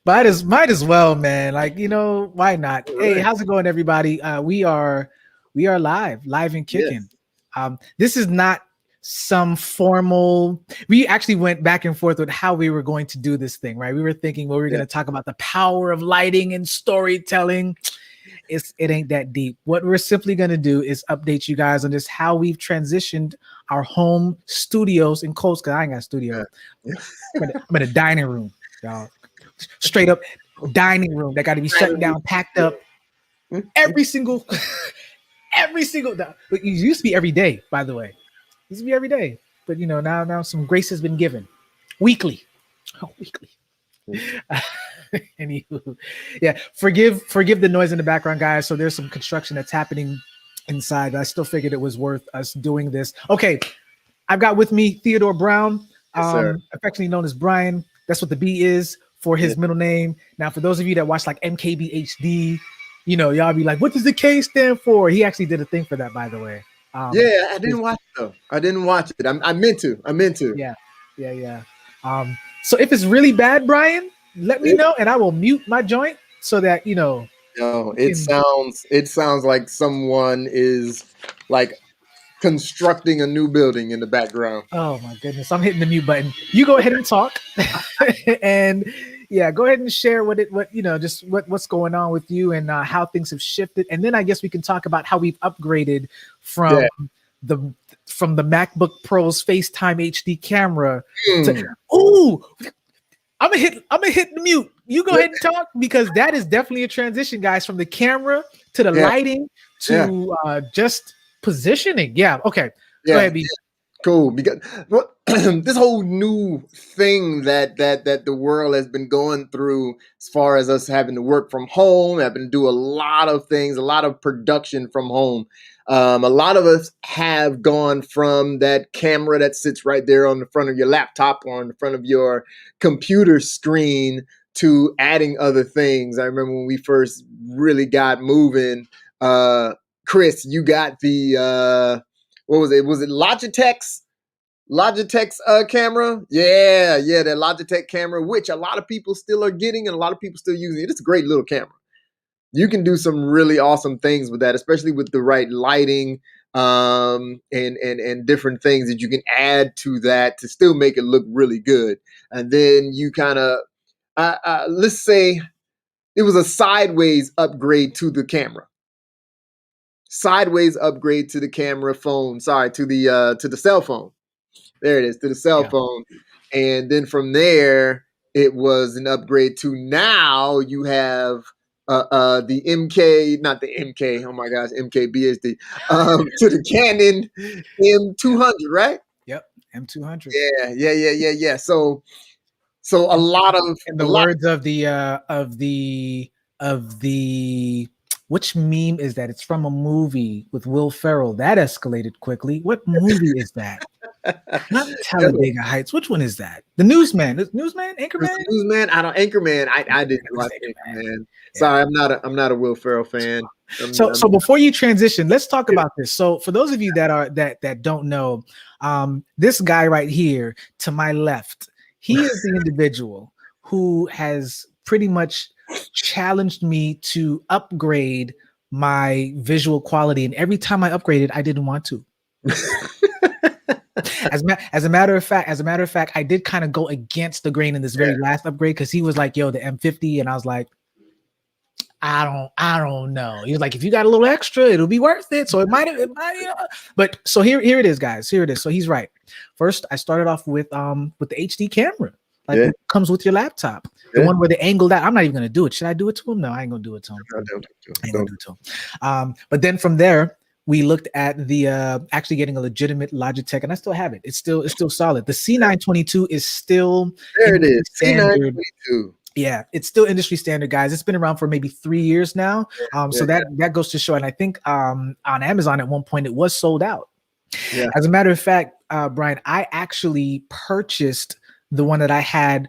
Might as well, man. Like, why not? All Hey, right. how's it going, everybody? We are live and kicking. Yes. This is not some formal. We actually went back and forth with how we were going to do this thing, right? We were thinking, well, we were going Yeah. to talk about the power of lighting and storytelling. It ain't that deep. What we're simply going to do is update you guys on just how we've transitioned our home studios in Coast. Cause I ain't got a studio. Yeah. I'm in a dining room, y'all. Straight up dining room that got to be shut down, packed up every single, every single. It used to be every day, by the way. It used to be every day, but now some grace has been given, weekly, weekly. Anywho, yeah, forgive the noise in the background, guys. So there's some construction that's happening inside. I still figured it was worth us doing this. Okay, I've got with me Theodore Brown, Yes, sir. affectionately known as Brian. That's what the B is for his Yeah. middle name. Now, for those of you that watch like MKBHD, y'all be like, what does the K stand for? He actually did a thing for that, by the way. Yeah, I didn't watch it though. I didn't watch it. I meant to. I meant to. Yeah, yeah. So if it's really bad, Brian, let me know and I will mute my joint so that No, you can. it sounds like someone is like constructing a new building in the background. Oh my goodness, I'm hitting the mute button. You go ahead and talk, and yeah, go ahead and share just what's going on with you and how things have shifted, and then I guess we can talk about how we've upgraded from Yeah. the from the MacBook Pro's FaceTime HD camera Hmm. to ooh. I'm gonna hit the mute. You go ahead and talk because that is definitely a transition, guys, from the camera to the Yeah. lighting to just positioning. Yeah. Okay. Go Yeah. ahead, B. Cool. Because this whole new thing that the world has been going through, as far as us having to work from home, having to do a lot of things, a lot of production from home. A lot of us have gone from that camera that sits right there on the front of your laptop or on the front of your computer screen to adding other things. I remember when we first really got moving, Chris, you got the what was it? Was it Logitech's camera? Yeah, that Logitech camera, which a lot of people still are getting and a lot of people still using it. It's a great little camera. You can do some really awesome things with that, especially with the right lighting and different things that you can add to that to still make it look really good. And then you kind of let's say it was a sideways upgrade to the camera. Sideways upgrade to the camera phone. Sorry, to the cell phone. There it is, to the cell phone. And then from there, it was an upgrade to now you have the MK, not the MK, oh my gosh, MKBHD, to the Canon M200, right? Yep. M200. Yeah. So a lot of In the words of the which meme is that? It's from a movie with Will Ferrell. That escalated quickly. What movie is that? Not Talladega Heights. Which one is that? The Newsman. Newsman? Anchorman? Newsman. Anchorman. I didn't watch Anchorman. Sorry, I'm not a Will Ferrell fan. So before you transition, let's talk about this. So for those of you that don't know, this guy right here to my left, he is the individual who has pretty much challenged me to upgrade my visual quality, and every time I upgraded, I didn't want to. As a matter of fact, I did kind of go against the grain in this very last upgrade because he was like, "Yo, the M50," and I was like, I don't know. He was like, if you got a little extra, it'll be worth it. So it might. But so here it is, guys. Here it is. So he's right. First, I started off with the HD camera, like it comes with your laptop, the one where they angled out. I'm not even gonna do it. Should I do it to him? No, I ain't gonna do it to him. I ain't gonna do it to him. But then from there, we looked at the actually getting a legitimate Logitech, and I still have it. It's still solid. The C922 is still there. It is C922. Yeah, it's still industry standard, guys. It's been around for maybe 3 years now. So that goes to show. And I think on Amazon at one point it was sold out. Yeah. As a matter of fact, Brian, I actually purchased the one that I had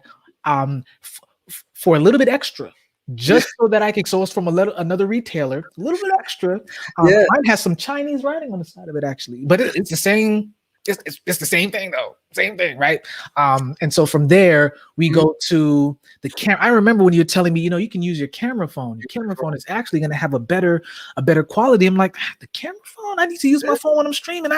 for a little bit extra, just so that I could source from another retailer, a little bit extra. Mine has some Chinese writing on the side of it, actually, but it's the same It's the same thing though, same thing, right? And so from there we go to the camera. I remember when you were telling me, you can use your camera phone. Your camera phone is actually going to have a better quality. I'm like, the camera phone, I need to use my phone when I'm streaming.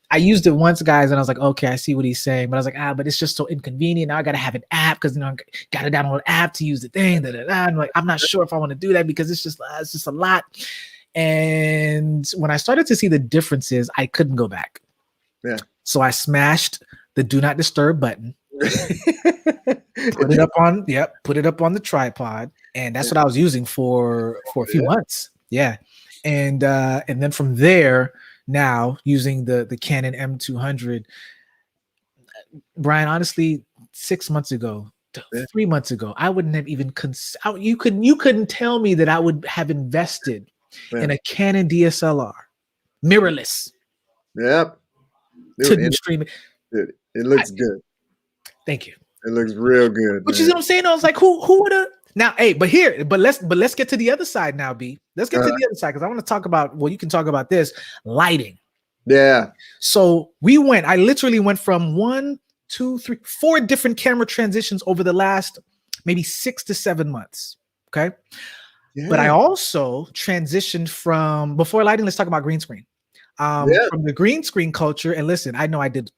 I used it once, guys, and I was like, okay, I see what he's saying, but I was like, but it's just so inconvenient. Now I gotta have an app because I gotta download an app to use the thing. I'm like, I'm not sure if I want to do that because it's just a lot. And when I started to see the differences, I couldn't go back. Yeah. So I smashed the do not disturb button. Put it up on the tripod, and that's what I was using for a few months. Yeah. And then from there, now using the Canon M200, Brian, honestly, 6 months ago, 3 months ago, I wouldn't have even you couldn't tell me that I would have invested in a Canon DSLR, mirrorless. Yep. To do streaming. It looks good. Thank you. It looks real good. But you see what I'm saying? I was like, who would have? Now, hey, but let's get to the other side now, B. Let's get to the other side because I want to talk about. Well, you can talk about this lighting. Yeah. So I literally went from 1, 2, 3, 4 different camera transitions over the last maybe 6 to 7 months. Okay. Yeah. But I also transitioned from before lighting. Let's talk about green screen. From the green screen culture. And listen, I know I did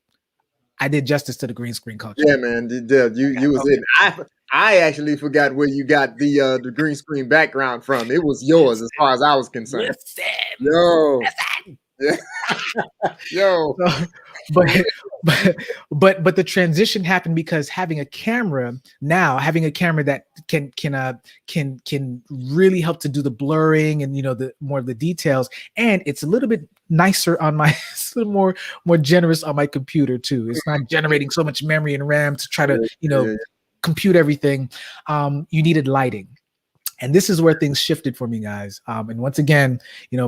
justice to the green screen culture. Yeah, man. You was in. I actually forgot where you got the green screen background from. It was yours as far as I was concerned. Listen. Yo. Yeah. Yo. But the transition happened because having a camera that can really help to do the blurring and the more of the details, and it's a little bit nicer on my it's a little more generous on my computer too. It's not generating so much memory and RAM to try to compute everything. You needed lighting. And this is where things shifted for me, guys. And once again,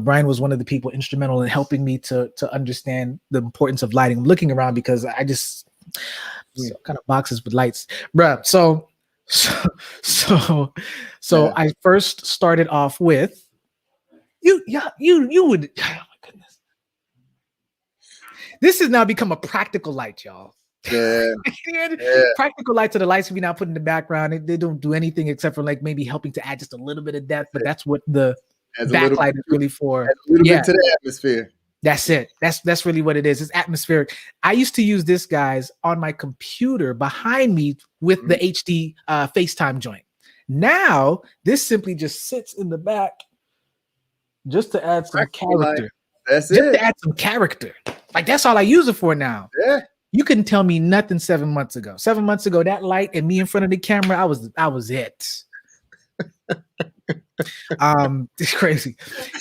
Brian was one of the people instrumental in helping me to understand the importance of lighting. I'm looking around because I just kind of boxes with lights, bruh. So I first started off with you would. Oh my goodness, this has now become a practical light, y'all. Yeah. Practical lights are the lights we now put in the background. They don't do anything except for like maybe helping to add just a little bit of depth, but that's what the backlight is really for. A little bit to the atmosphere. That's it. That's really what it is. It's atmospheric. I used to use this, guys, on my computer behind me with the HD FaceTime joint. Now this simply just sits in the back just to add some character. That's just to add some character. Like that's all I use it for now. Yeah. You couldn't tell me nothing 7 months ago. 7 months ago, that light and me in front of the camera, I was it. It's crazy.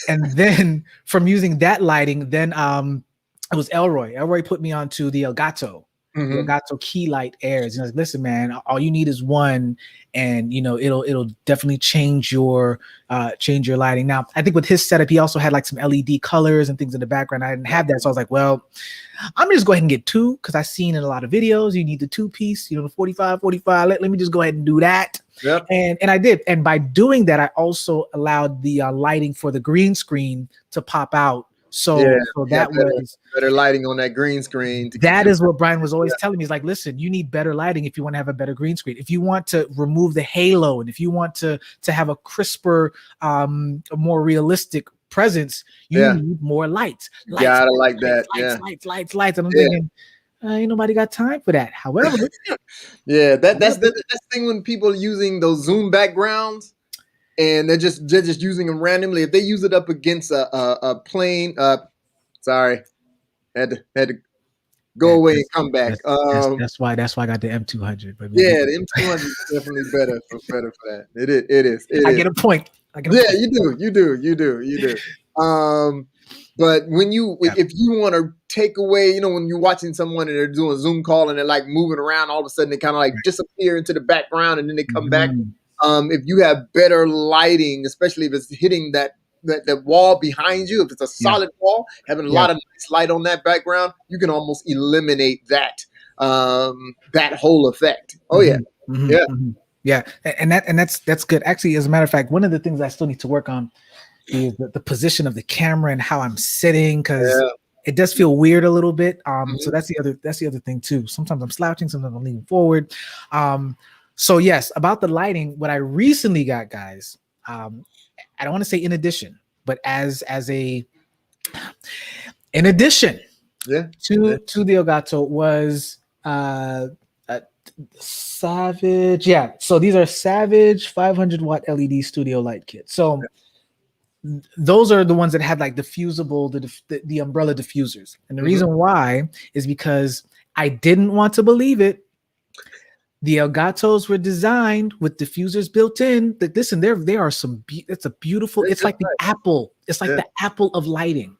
And then from using that lighting, then it was Elroy. Elroy put me onto the Elgato. The Elgato key light airs. Like, listen, man, all you need is one, and it'll definitely change your lighting. Now, I think with his setup, he also had like some LED colors and things in the background. I didn't have that, so I was like, well, I'm gonna just go ahead and get two because I've seen in a lot of videos you need the 2-piece, the 45. Let me just go ahead and do that. Yep. And I did. And by doing that, I also allowed the lighting for the green screen to pop out. So that was better lighting on that green screen. That is what Brian was always telling me. He's like, listen, you need better lighting if you want to have a better green screen. If you want to remove the halo, and if you want to have a crisper, a more realistic presence, you need more lights. Gotta like that. Lights. And I'm thinking, ain't nobody got time for that. However, that's the thing when people are using those Zoom backgrounds. And they're just using them randomly. If they use it up against a plane, sorry, had to go away and come back. That's why I got the M200. But the M200 is definitely better for that. It is. I get a point. You do. But when if you want to take away, when you're watching someone and they're doing a Zoom call and they're like moving around, all of a sudden they kind of like disappear into the background and then they come back. If you have better lighting, especially if it's hitting that wall behind you, if it's a solid wall, having a lot of nice light on that background, you can almost eliminate that whole effect. Oh yeah. And that's good. Actually, as a matter of fact, one of the things I still need to work on is the position of the camera and how I'm sitting, because it does feel weird a little bit. So Mhm. that's the other thing too. Sometimes I'm slouching, sometimes I'm leaning forward. So yes, about the lighting, what I recently got, guys, I don't want to say in addition, but as a in addition Yeah. Yeah. to the Elgato was a Savage. Yeah, so these are Savage 500-watt LED studio light kits. So those are the ones that had like the fusible, the umbrella diffusers. And the Mhm. reason why is because I didn't want to believe it. The Elgatos were designed with diffusers built in. That listen, there are some. It's a beautiful. They're It's just like the right. Apple. It's like Yeah. the Apple of lighting.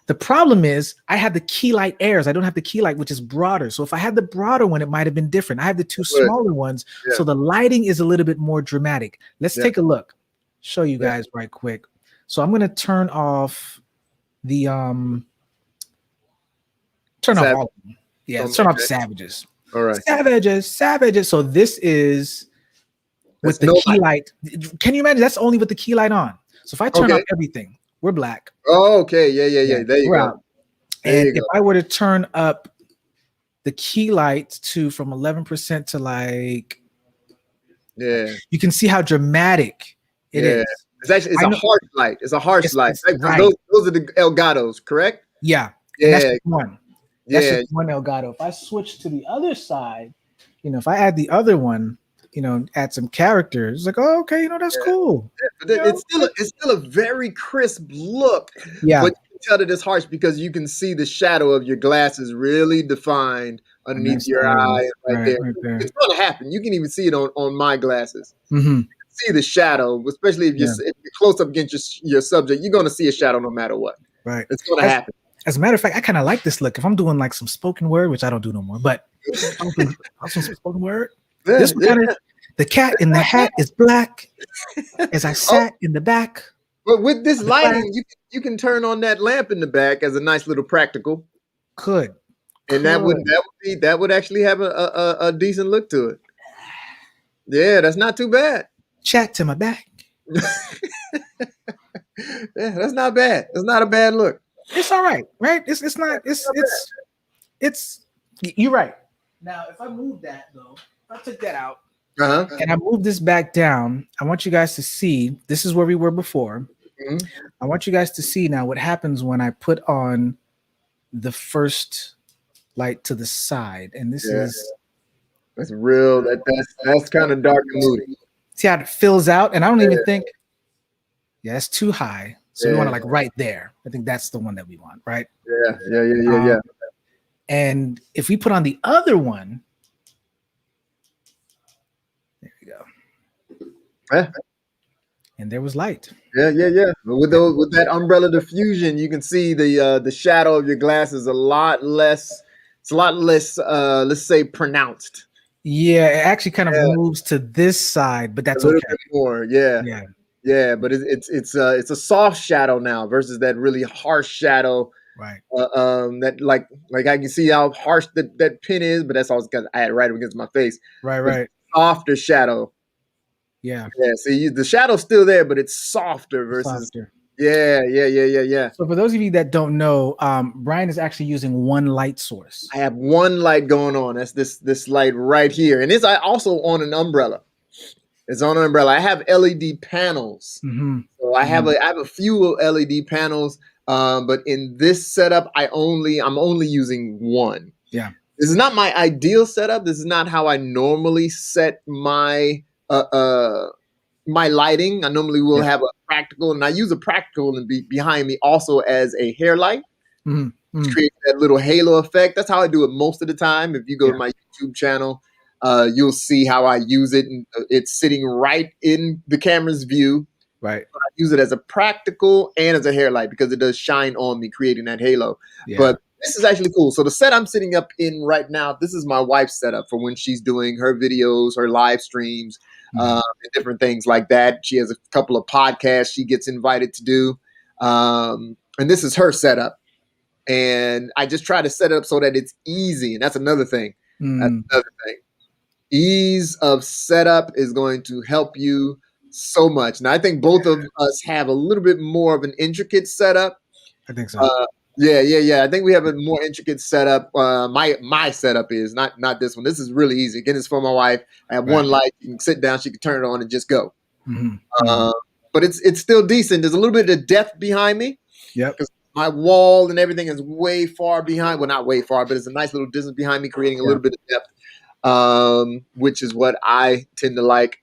The problem is I had the key light airs. I don't have the key light, which is broader. So if I had the broader one, it might have been different. I have the two Good. smaller ones, Yeah. so the lighting is a little bit more dramatic. Let's Yeah. take a look. Show you Yeah. guys right quick. So I'm gonna turn off the turn off Savage. all of them. Yeah, turn off Okay. Savages. All right. Savages. So this is with That's the no key light. light. Can you imagine? That's only with the key light on. So if I turn off Okay. everything, we're black. Oh, okay. Yeah. Yeah. Yeah, Yeah. There you we're go. out. There And you if go. I were to turn up the key light to from 11% to like, Yeah. you can see how dramatic it Yeah. is. It's I a know harsh light. It's a harsh light. it's Because right. those are the Elgatos, correct? Yeah. And that's Yeah. just one. That's Yeah. just one Elgato. If I switch to the other side, if I add the other one, add some characters, like, oh, okay, that's Yeah. cool. But it's still a very crisp look, Yeah. but you can tell that it's harsh because you can see the shadow of your glasses really defined A underneath nice your area. eye right Right, there. right there. It's going to happen. You can even see it on my glasses. Hmm. See the shadow, especially if Yeah. if you're close up against your subject. You're going to see a shadow no matter what. Right. It's going to happen. As a matter of fact, I kind of like this look. If I'm doing like some spoken word, which I don't do no more, but I'm doing some spoken word. Yeah, This one yeah. kind of, the cat in the hat is black. As I Oh, sat in the back but with this of the class, lighting, you can turn on that lamp in the back as a nice little practical, could and that would actually have a decent look to it. Yeah, that's not too bad. chat to my back. Yeah, that's not bad. That's not a bad look. It's all right, right? It's not. It's. You're right. Now, if I move that though, if I took that out Uh-huh. and I move this back down, I want you guys to see. This is where we were before. Mhm. I want you guys to see now what happens when I put on the first light to the side, and this Yeah. is That's real. That's kind of dark and moody. see how it fills out, and I don't even think, yeah, it's too high. So we want to Yeah. like right there. I think that's the one that we want, right? Yeah. And if we put on the other one, there we go. Yeah. And there was light. Yeah. With that umbrella diffusion, you can see the shadow of your glasses a lot less. It's a lot less, let's say, pronounced. Yeah, it actually kind of Yeah. moves to this side, but that's A little okay. bit more. Yeah. Yeah, Yeah. But it's a soft shadow now versus that really harsh shadow. right. That like I can see how harsh that pin is, but that's all because I had it right against my face. But Right. softer shadow. Yeah, Yeah, see, the shadow's still there, but it's softer versus. softer. Yeah. So for those of you that don't know, Brian is actually using one light source. I have one light going on. That's this light right here, and it's also on an umbrella. It's on an umbrella. I have LED panels, Mm-hmm. so I have a few LED panels. But in this setup, I'm only using one. Yeah. This is not my ideal setup. This is not how I normally set my my lighting. I normally will have a practical, and I use a practical and be behind me also as a hair light. Mm-hmm. Create that little halo effect. That's how I do it most of the time. If you go to my YouTube channel, you'll see how I use it. And it's sitting right in the camera's view. Right. I use it as a practical and as a hair light because it does shine on me, creating that halo. Yeah. But this is actually cool. So the set I'm sitting up in right now, this is my wife's setup for when she's doing her videos, her live streams, and different things like that. She has a couple of podcasts she gets invited to do. And this is her setup. And I just try to set it up so that it's easy. And that's another thing. That's another thing. Ease of setup is going to help you so much. Now, I think both of us have a little bit more of an intricate setup. I think so. Yeah. I think we have a more intricate setup. My setup is not this one. This is really easy. Again, it's for my wife. I have one Right. light. You can sit down. She can turn it on and just go. Mm-hmm. Uh, but it's still decent. There's a little bit of depth behind me Yep. because my wall and everything is way far behind. Well, not way far, but it's a nice little distance behind me, creating a Yeah. little bit of depth, which is what I tend to like.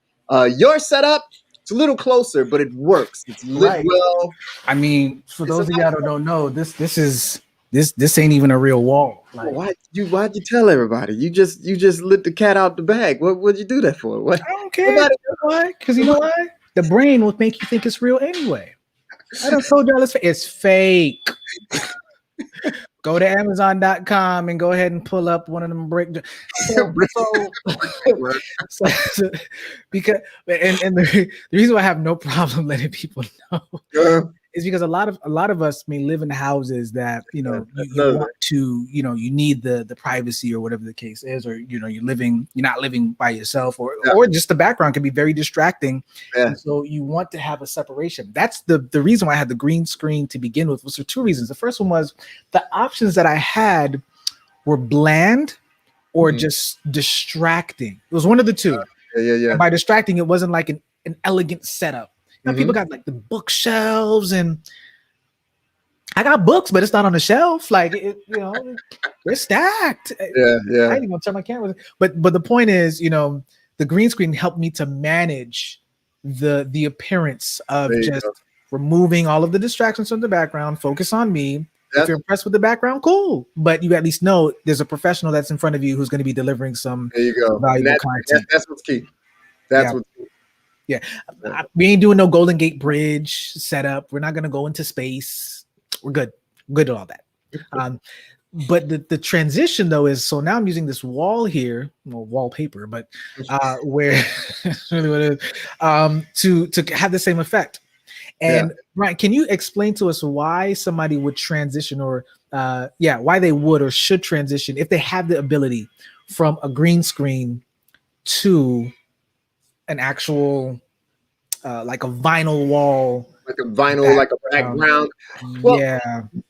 Your setup, it's a little closer, but it works. It's lit Right. well. I mean, for It's a those of nice. y'all that don't know, this ain't even a real wall. Like, Why'd you tell everybody? You just lit the cat out the bag. What'd you do that for? What? I don't care. Nobody. You know why? Because you know why? The brain will make you think it's real anyway. I done told y'all it's fake. Go to Amazon.com and go ahead and pull up one of them brick. So because the reason why I have no problem letting people know is because a lot of us may live in houses that you want to you need the privacy or whatever the case is, or you're not living by yourself, or just the background can be very distracting, and so you want to have a separation. That's the reason why I had the green screen to begin with, was for two reasons. The first one was the options that I had were bland or just distracting. It was one of the two. Yeah. And by distracting, it wasn't like an elegant setup. People got like the bookshelves, and I got books, but it's not on the shelf. Like they're stacked. Yeah. I ain't even gonna turn my camera. But the point is, the green screen helped me to manage the appearance of just removing all of the distractions from the background, focus on me. Yep. If you're impressed with the background, cool. But you at least know there's a professional that's in front of you who's going to be delivering some valuable content. That's what's key. That's what's key. Yeah. We ain't doing no Golden Gate Bridge setup. We're not going to go into space. We're good. Good at all that. But the transition though is, so now I'm using this wall here, well, wallpaper, but where really what it is, to have the same effect. And Ryan, can you explain to us why somebody would transition, or why they would or should transition if they have the ability from a green screen to an actual like a vinyl wall, like a vinyl, like a background.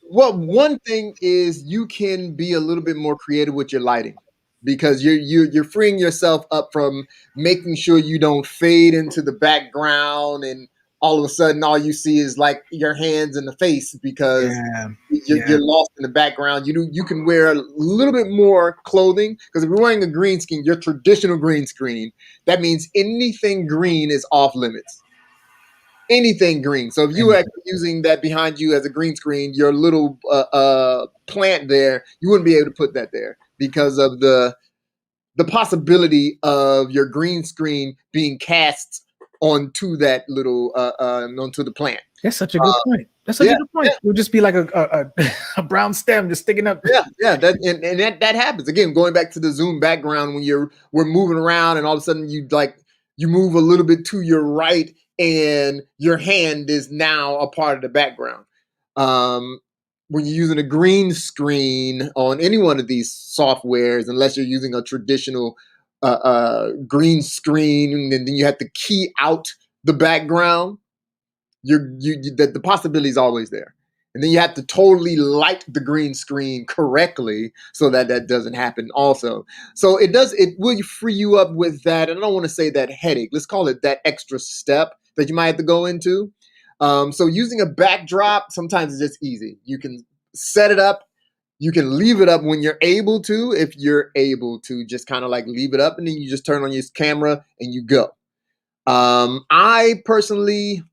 Well, one thing is you can be a little bit more creative with your lighting, because you're freeing yourself up from making sure you don't fade into the background and all of a sudden all you see is like your hands in the face, because you're lost in the background. You can wear a little bit more clothing, because if you're wearing a green screen, your traditional green screen, that means anything green is off limits. Anything green. So if you are using that behind you as a green screen, your little plant there, you wouldn't be able to put that there because of the possibility of your green screen being cast onto that little onto the plant. That's such a good point. That's such a good point. It would just be like a brown stem just sticking up. That happens. Again, going back to the Zoom background, when we're moving around and all of a sudden you move a little bit to your right and your hand is now a part of the background. When you're using a green screen on any one of these softwares, unless you're using a traditional green screen, and then you have to key out the background, the possibility is always there. And then you have to totally light the green screen correctly so that doesn't happen also. So it will free you up with that. And I don't want to say that headache. Let's call it that extra step that you might have to go into. So using a backdrop, sometimes it's just easy. You can set it up. You can leave it up when you're able to, if you're able to just kind of like leave it up, and then you just turn on your camera and you go. I personally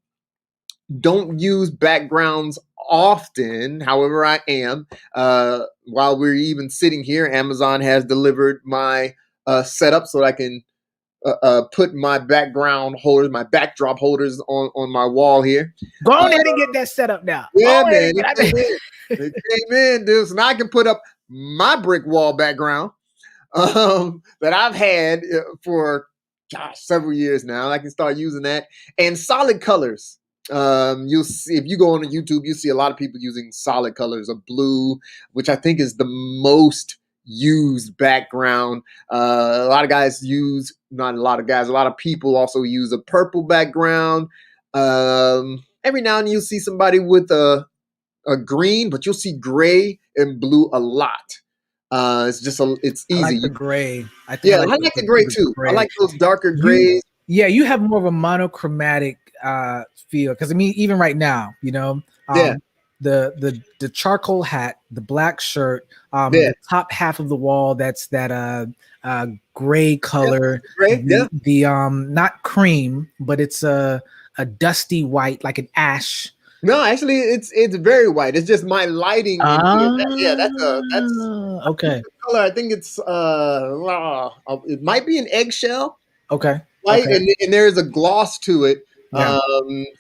don't use backgrounds often. However, I am. While we're even sitting here, Amazon has delivered my setup so that I can put my background holders, my backdrop holders on my wall here. Go on ahead and get that set up now. Yeah, man. It came in, dude. So now I can put up my brick wall background that I've had for several years now. I can start using that. And solid colors. You'll see, if you go on YouTube, you'll see a lot of people using solid colors of blue, which I think is the most used background. A lot of people also use a purple background. Every now and then you'll see somebody with a green, but you'll see gray and blue a lot. It's I easy. like the gray. I think Yeah, I I like like the gray the too. I gray. like those darker You, grays. yeah, you have more of a monochromatic feel because I mean, even right now, Yeah, the charcoal hat, the black shirt, yeah, the top half of the wall that's that gray yeah, color, gray. Yeah. the not cream, but it's a dusty white, like an ash. No, actually, it's very white. It's just my lighting in here. Yeah, that's Okay. the color. I think it might be an eggshell Okay. white, Okay. and there is a gloss to it. Yeah.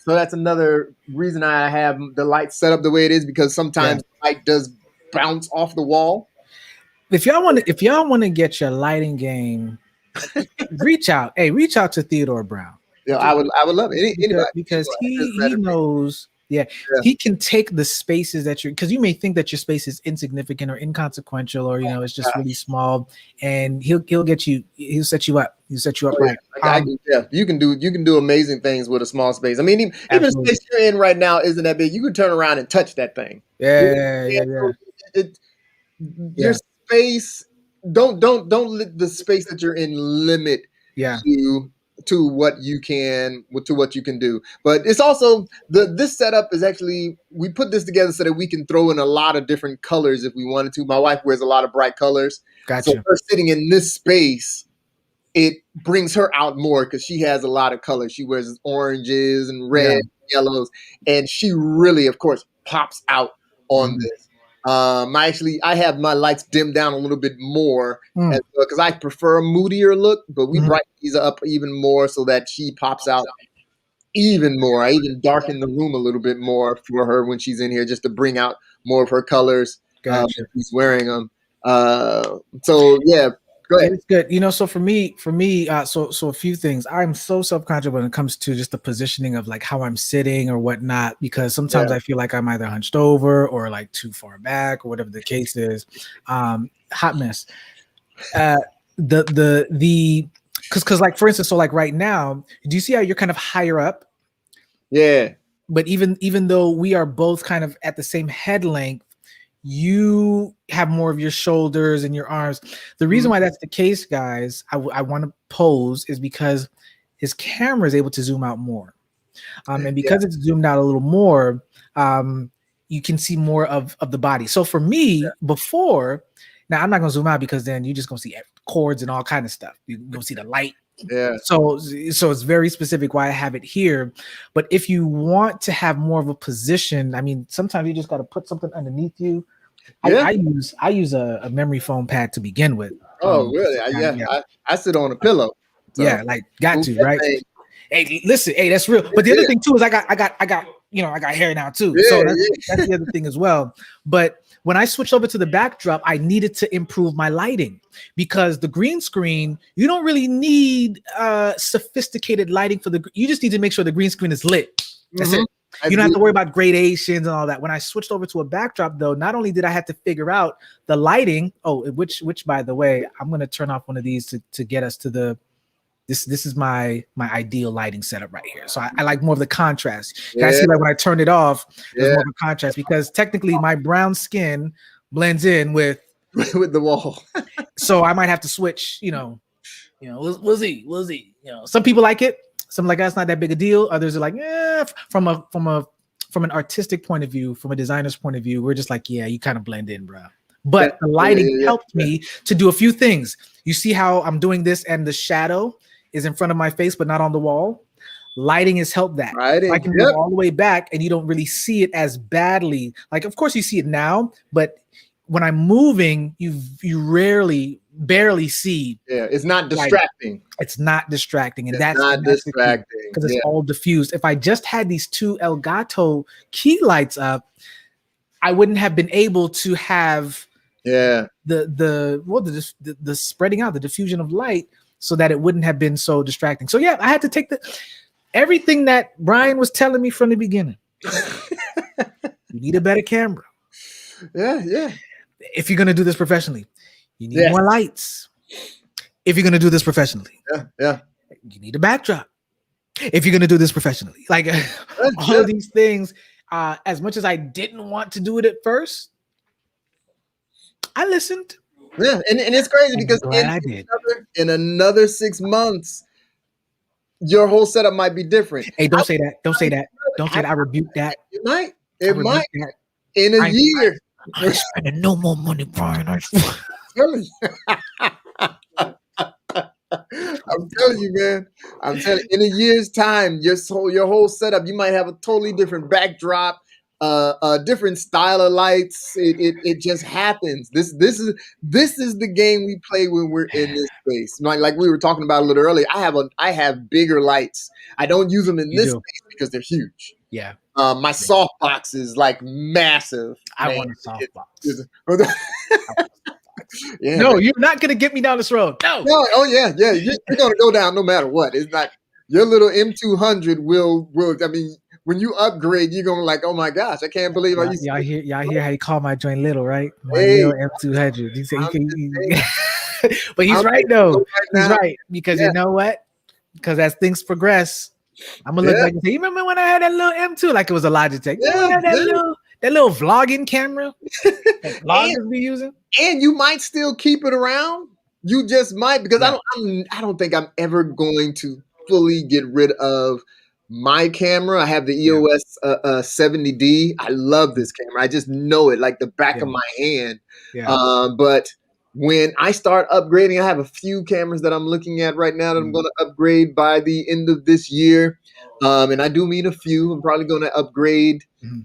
So that's another reason I have the light set up the way it is, because Yeah. sometimes light does bounce off the wall. If y'all want to get your lighting game, reach out. Hey, reach out to Theodore Brown. Yeah, I would love it. Anybody, Because sure, it doesn't he matter to me. knows, yeah, Yeah, he can take the spaces that you're, because you may think that your space is insignificant or inconsequential, or it's just yeah. really small, and he'll set you up. He'll set you up Oh right. yeah, yeah. You can do amazing things with a small space. I mean, even the Absolutely. space you're in right now isn't that big. You can turn around and touch that thing. You know Yeah, what yeah, I'm yeah, saying? So your yeah, space, don't let the space that you're in limit yeah. you to what you can do. But it's also this setup is actually, we put this together so that we can throw in a lot of different colors if we wanted to. My wife wears a lot of bright colors, so Gotcha. her sitting in this space, it brings her out more because she has a lot of colors. She wears oranges and Yeah. red, yellows, and she really, of course, pops out on Mhm. this. I have my lights dimmed down a little bit more Mm. because I prefer a moodier look, but we Mhm. brighten these up even more so that she pops out even more. I even darken the room a little bit more for her when she's in here, just to bring out more of her colors Gotcha. when she's wearing them. So yeah, go Yeah, ahead. it's good. So for me, so a few things. I'm so self-conscious when it comes to just the positioning of like how I'm sitting or whatnot, because sometimes Yeah, I feel like I'm either hunched over or like too far back or whatever the case is. Hot mess. Uh, the because like for instance, so like right now, do you see how you're kind of higher up? yeah. But even though we are both kind of at the same head length, you have more of your shoulders and your arms. The reason why that's the case, guys, I want to pose is because his camera is able to zoom out more. And Yeah. because it's zoomed out a little more, you can see more of the body. So for me, before, now I'm not gonna zoom out because then you're just gonna see cords and all kind of stuff. You're gonna see the light. Yeah. So it's very specific why I have it here. But if you want to have more of a position, I mean, sometimes you just got to put something underneath you. Yeah. I use a memory foam pad to begin with. Oh, really? Yeah, I sit on a pillow. So yeah, like got move to, that right? thing. Hey, listen, hey, that's real. But the other Yeah. thing too is I got I got hair now too. Yeah. So Yeah. that's the other thing as well. But when I switched over to the backdrop, I needed to improve my lighting because the green screen, you don't really need sophisticated lighting for you just need to make sure the green screen is lit. That's it. You don't have to worry about gradations and all that. When I switched over to a backdrop, though, not only did I have to figure out the lighting, which by the way, I'm gonna turn off one of these to get us to the this is my ideal lighting setup right here. So I like more of the contrast. Yeah. I see like when I turn it off, there's Yeah. more of a contrast because technically my brown skin blends in with With the wall. so I might have to switch, we'll see. Some people like it, some like that's not that big a deal. Others are like, from an artistic point of view, from a designer's point of view, we're just like, yeah, you kind of blend in, bro. Yeah. But the lighting Yeah. helped me to do a few things. You see how I'm doing this and the shadow is in front of my face, but not on the wall. Lighting has helped that. Right. I can move all the way back and you don't really see it as badly. Like, of course you see it now, but when I'm moving, you barely see. Yeah. It's not distracting. It's not distracting. And It's not distracting because it's all diffused. If I just had these two Elgato key lights up, I wouldn't have been able to have the spreading out, the diffusion of light, so that it wouldn't have been so distracting. So yeah, I had to take everything that Brian was telling me from the beginning. You need a better camera. Yeah. If you're gonna do this professionally, you need more lights. If you're gonna do this professionally, yeah, you need a backdrop. If you're gonna do this professionally, like all of these things, as much as I didn't want to do it at first, I listened. Yeah, and it's crazy And because I'm glad I did. in another 6 months, your whole setup might be different. Hey, don't say that. Don't say that. Don't say that. I rebuke that. It might. I It rebuke might. that. In a year. I ain't spending no more money, Brian. I'm telling you, man. I'm telling you, in a year's time, your whole setup, you might have a totally different backdrop, a different style of lights. It just happens. This is the game we play when we're in this space. Like we were talking about a little earlier. I have bigger lights. I don't use them in this space because they're huge. Yeah. My soft box is like massive. I want a soft box. Yeah, no, man. you're not gonna get me down this road. No. Oh yeah. You're gonna go down no matter what. It's not your little M200 will. I mean, when you upgrade, you're gonna like, oh my gosh, I can't believe I used. Y'all hear how you call my joint little, right? My Hey, little M200. You say but he's right though. He's right because you know what? Because as things progress, I'm gonna look back and say, you remember when I had that little M2, like it was a Logitech? That little vlogging camera that vloggers be using. And you might still keep it around. You just might, because I don't think I'm ever going to fully get rid of my camera. I have the EOS 70D. I love this camera. I just know it like the back of my hand. But when I start upgrading, I have a few cameras that I'm looking at right now that I'm going to upgrade by the end of this year. And I do mean a few. I'm probably going to upgrade.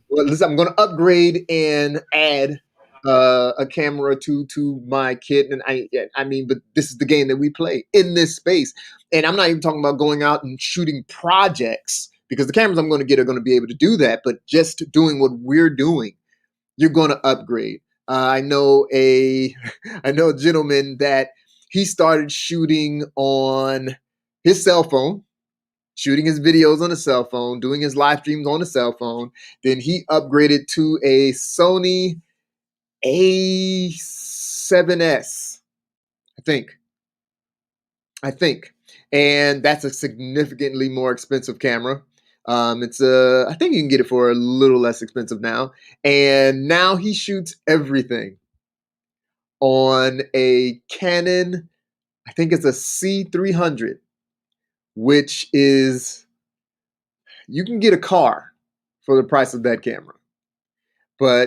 Well, listen, I'm going to upgrade and add a camera or two to my kit. And I mean, but this is the game that we play in this space. And I'm not even talking about going out and shooting projects, because the cameras I'm going to get are going to be able to do that. But just doing what we're doing, you're going to upgrade. I know a gentleman that he started shooting on his cell phone, shooting his videos on a cell phone, doing his live streams on a cell phone. Then he upgraded to a Sony A7S, I think. And that's a significantly more expensive camera. It's I think you can get it for a little less expensive now. And now he shoots everything on a Canon, I think it's a C300, which is, you can get a car for the price of that camera.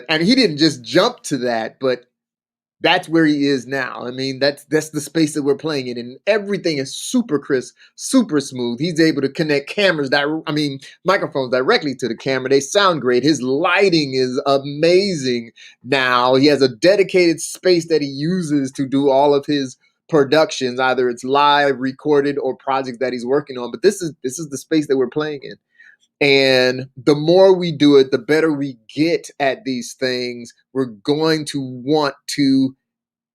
And he didn't just jump to that, but that's where he is now. I mean, that's the space that we're playing in, and everything is super crisp, super smooth. He's able to connect microphones directly to the camera. They sound great. His lighting is amazing now. He has a dedicated space that he uses to do all of his productions, either it's live, recorded, or projects that he's working on. But this is the space that we're playing in. And the more we do it, the better we get at these things. We're going to want to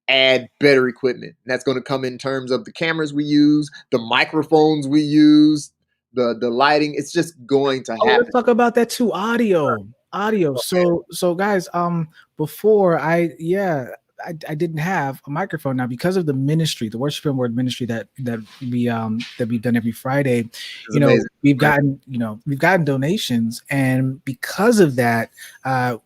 add better equipment. And that's going to come in terms of the cameras we use, the microphones we use, the lighting. It's just going to happen. Let's talk about that too. Audio. So guys, before I didn't have a microphone. Now, because of the ministry, the Worship and Word ministry that we've done every Friday, we've gotten donations, and because of that,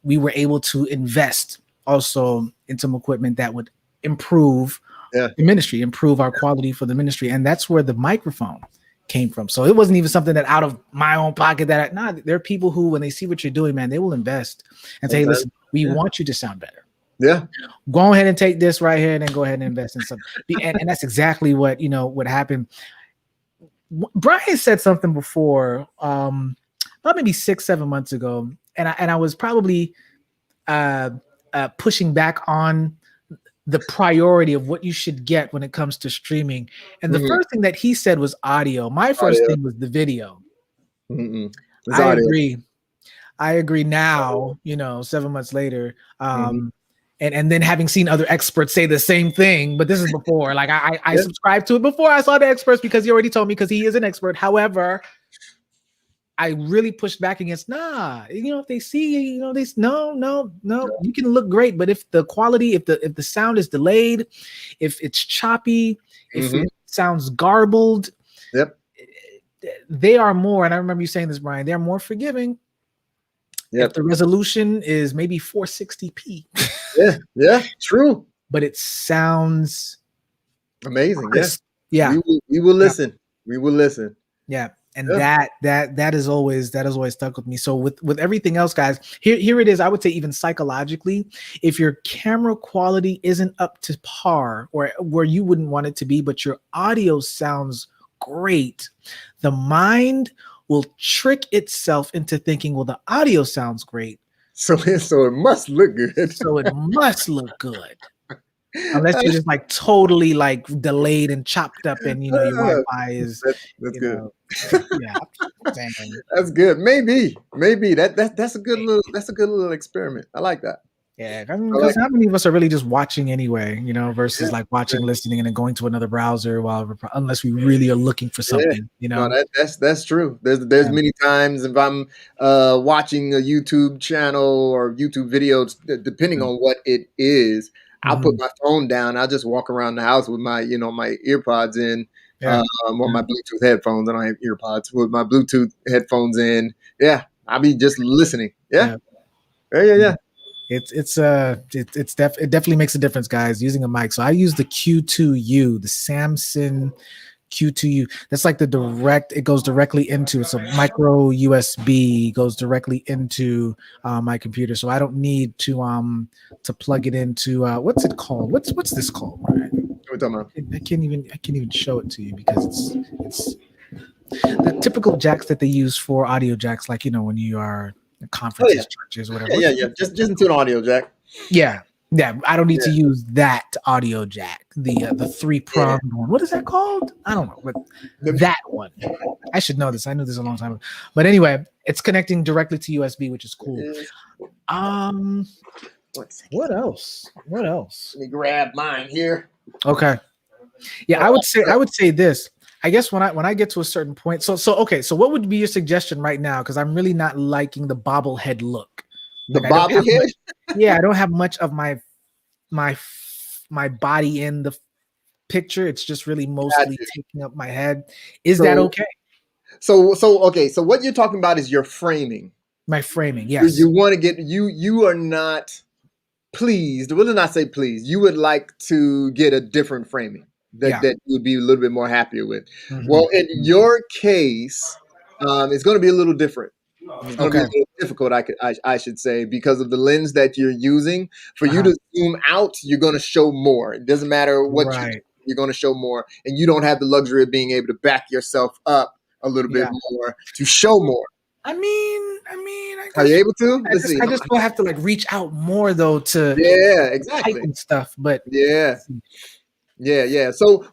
we were able to invest also in some equipment that would improve the ministry, improve our quality for the ministry, and that's where the microphone came from. So it wasn't even something that out of my own pocket there are people who, when they see what you're doing, man, they will invest and say, hey, listen, we want you to sound better. Yeah. Go ahead and take this right here and then go ahead and invest in something. And that's exactly what happened. Brian said something before, about maybe 6-7 months ago. And I was probably pushing back on the priority of what you should get when it comes to streaming. And the first thing that he said was audio. My first thing was the video. I agree now, 7 months later. And then having seen other experts say the same thing, but this is before. Like I subscribed to it before I saw the experts, because he already told me, because he is an expert. However, I really pushed back against, if they see, no, you can look great, but if the quality, if the sound is delayed, if it's choppy, if it sounds garbled, they are more, and I remember you saying this, Brian, they're more forgiving If the resolution is maybe 460p, yeah, true, but it sounds amazing. crisp. Yeah, We will yeah, listen. We will listen. yeah. And Yeah. that is always stuck with me. So with everything else, guys, here it is. I would say even psychologically, if your camera quality isn't up to par or where you wouldn't want it to be, but your audio sounds great, the mind will trick itself into thinking, well, the audio sounds great, So it must look good. so it must look good. Unless you're just like totally like delayed and chopped up, and you know your Wi-Fi is, That's you good. know, yeah. Dang. That's good. Maybe that's a good little experiment. I like that. Yeah, I mean, I like because how many of us are really just watching anyway, you know, versus Yeah. like watching, listening, and then going to another browser unless we really are looking for something, you No, know. that's true. There's Yeah. many times if I'm watching a YouTube channel or YouTube videos, depending on what it is, I'll put Mhm. my phone down. I'll just walk around the house with my my earpods in, Yeah. or my Bluetooth headphones. I don't have earpods with my Bluetooth headphones in. Yeah, I'll be just listening. Yeah, Yeah. yeah. It definitely makes a difference, guys, using a mic. So I use the Q2U, the Samsung Q2U. That's like it goes directly into, it's a micro USB, goes directly into my computer. So I don't need to plug it into what's it called? What's this called, Brian? What we talking about? I can't even show it to you because it's the typical jacks that they use for audio jacks, like you know when you are at Oh yeah, conferences, churches, whatever. yeah. Just into an audio jack. Yeah, yeah. I don't need Yeah, to use that audio jack, the three yeah. pronged one. What is that called? I don't know, but that one. I should know this. I knew this a long time ago. But anyway, it's connecting directly to USB, which is cool. Um, 1 second. what else? What else? Let me grab mine here. Okay. Yeah, I would say this. I guess when I get to a certain point, so okay, so what would be your suggestion right now? Because I'm really not liking the bobblehead look. The Like I don't have bobblehead. yeah, I don't have much of my body in the picture. It's just really mostly taking up my head. Is that okay? So okay. So what you're talking about is your framing. My framing, You, yes. you want to get you are not pleased. Well, did not say pleased. You would like to get a different framing Yeah. that you would be a little bit more happier with. Mhm. Well, in your case, it's going to be a little different. It's going to be a Okay. little difficult, I should say, because of the lens that you're using. For you Uh-huh. to zoom out, you're going to show more. It doesn't matter what Right. you're going to show more, and you don't have the luxury of being able to back yourself up a little bit Yeah. more to show more. I mean, I Are you guess able to? Let's see. I just will have to like reach out more though to Yeah, exactly. heighten stuff. But Yeah. So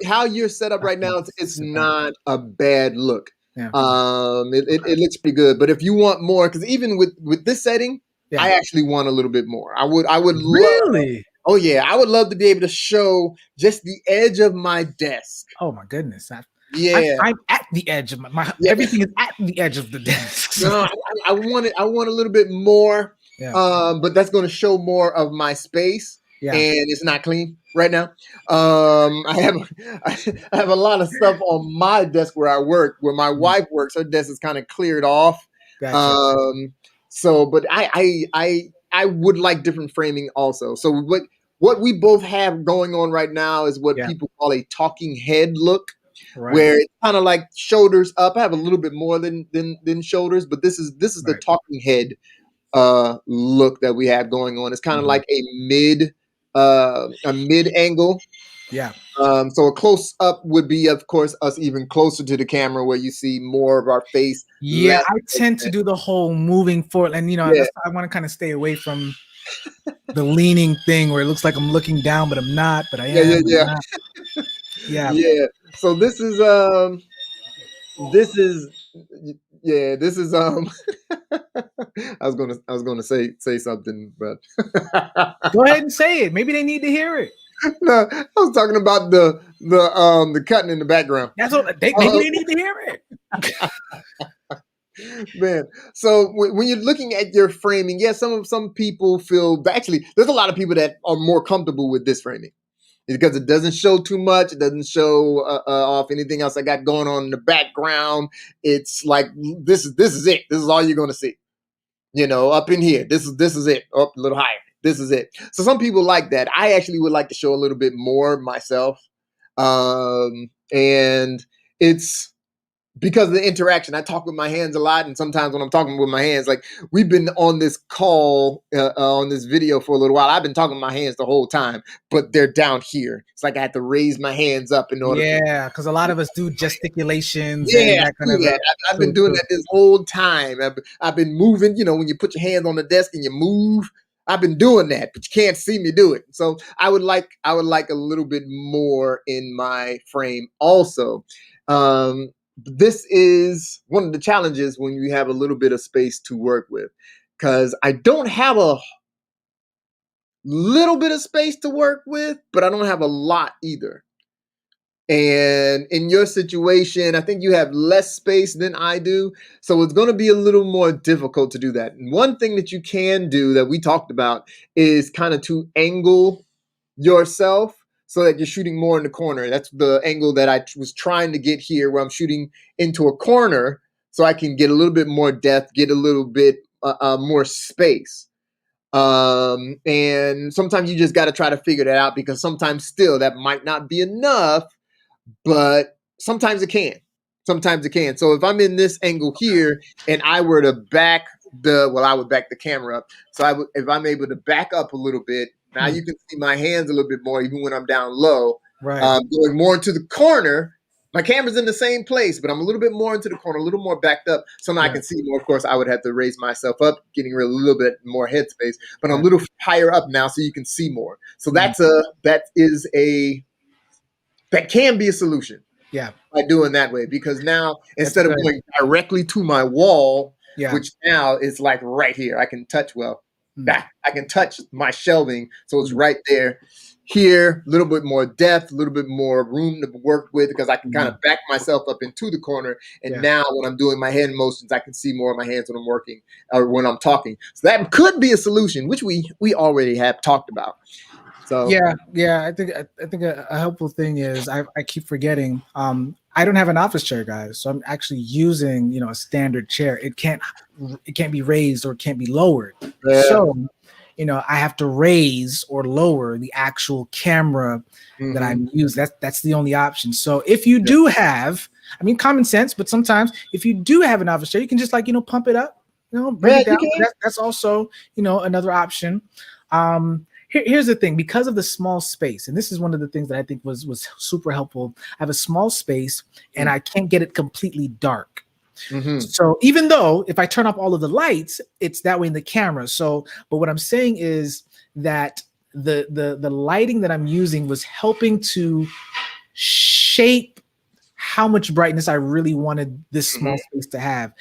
how you're set up right now, it's not a bad look. Yeah. It looks pretty good. But if you want more, because even with this setting, Yeah. I actually want a little bit more. I would love. Really? Oh yeah, I would love to be able to show just the edge of my desk. Oh my goodness. Yeah. I'm at the edge of my Yeah. everything is at the edge of the desk. No, I want it. I want a little bit more. Yeah. But that's going to show more of my space. Yeah. And it's not clean right now. I have a lot of stuff on my desk where I work. Where my wife works, her desk is kind of cleared off. Gotcha. So, but I would like different framing also. So what we both have going on right now is what people call a talking head look. Right. Where it's kind of like shoulders up. I have a little bit more than shoulders, but this is the talking head look that we have going on. It's kind of like a mid angle. Yeah. So a close up would be, of course, us even closer to the camera where you see more of our face. Yeah, I tend to do the whole moving forward, and I want to kind of stay away from the leaning thing where it looks like I'm looking down, but I'm not. But I am. Yeah. Yeah. So this is I was gonna say something, but go ahead and say it. Maybe they need to hear it. No, I was talking about the cutting in the background. That's what maybe they need to hear it. Man, so when you're looking at your framing, some people feel actually there's a lot of people that are more comfortable with this framing. Because it doesn't show too much. It doesn't show off anything else I got going on in the background. It's like this is it. This is all you're going to see. Up in here. This is it. Up a little higher. This is it. So some people like that. I actually would like to show a little bit more myself. And it's because of the interaction. I talk with my hands a lot, and sometimes when I'm talking with my hands, like we've been on this call, on this video for a little while. I've been talking with my hands the whole time, but they're down here. It's like I had to raise my hands up in order. Yeah, because a lot of us do gesticulations and Yeah, that I kind do of. that. I've been doing that this whole time. I've been moving. When you put your hands on the desk and you move, I've been doing that, but you can't see me do it. So I would like a little bit more in my frame also. This is one of the challenges when you have a little bit of space to work with, because I don't have a little bit of space to work with, but I don't have a lot either. And in your situation, I think you have less space than I do. So it's going to be a little more difficult to do that. And one thing that you can do that we talked about is kind of to angle yourself so that you're shooting more in the corner. That's the angle that I was trying to get here, where I'm shooting into a corner so I can get a little bit more depth, get a little bit more space. And sometimes you just got to try to figure that out, because sometimes still that might not be enough, but sometimes it can. Sometimes it can. So if I'm in this angle here and I were to I would back the camera up. So if I'm able to back up a little bit, now you can see my hands a little bit more, even when I'm down low. Right. Going more into the corner. My camera's in the same place, but I'm a little bit more into the corner, a little more backed up, so now I can see more. Of course, I would have to raise myself up, getting a little bit more headspace, but I'm a little higher up now, so you can see more. So that can be a solution. Yeah. By doing that way, because now instead of going directly to my wall, which now is like right here, I can touch I can touch my shelving, so it's right there. Here, a little bit more depth, a little bit more room to work with, because I can kind of back myself up into the corner. And now when I'm doing my hand motions, I can see more of my hands when I'm working or when I'm talking. So that could be a solution, which we already have talked about. So yeah. I think a helpful thing is I keep forgetting. I don't have an office chair, guys, so I'm actually using a standard chair. It can't be raised or it can't be lowered. Yeah. So I have to raise or lower the actual camera that I'm using. That's the only option. So if you do have, common sense, but sometimes if you do have an office chair, you can just pump it up, bring it down. That's also another option. Here's the thing, because of the small space, and this is one of the things that I think was super helpful. I have a small space and I can't get it completely dark. So even though if I turn off all of the lights, it's that way in the camera. So, but what I'm saying is that the lighting that I'm using was helping to shape how much brightness I really wanted this small space to have.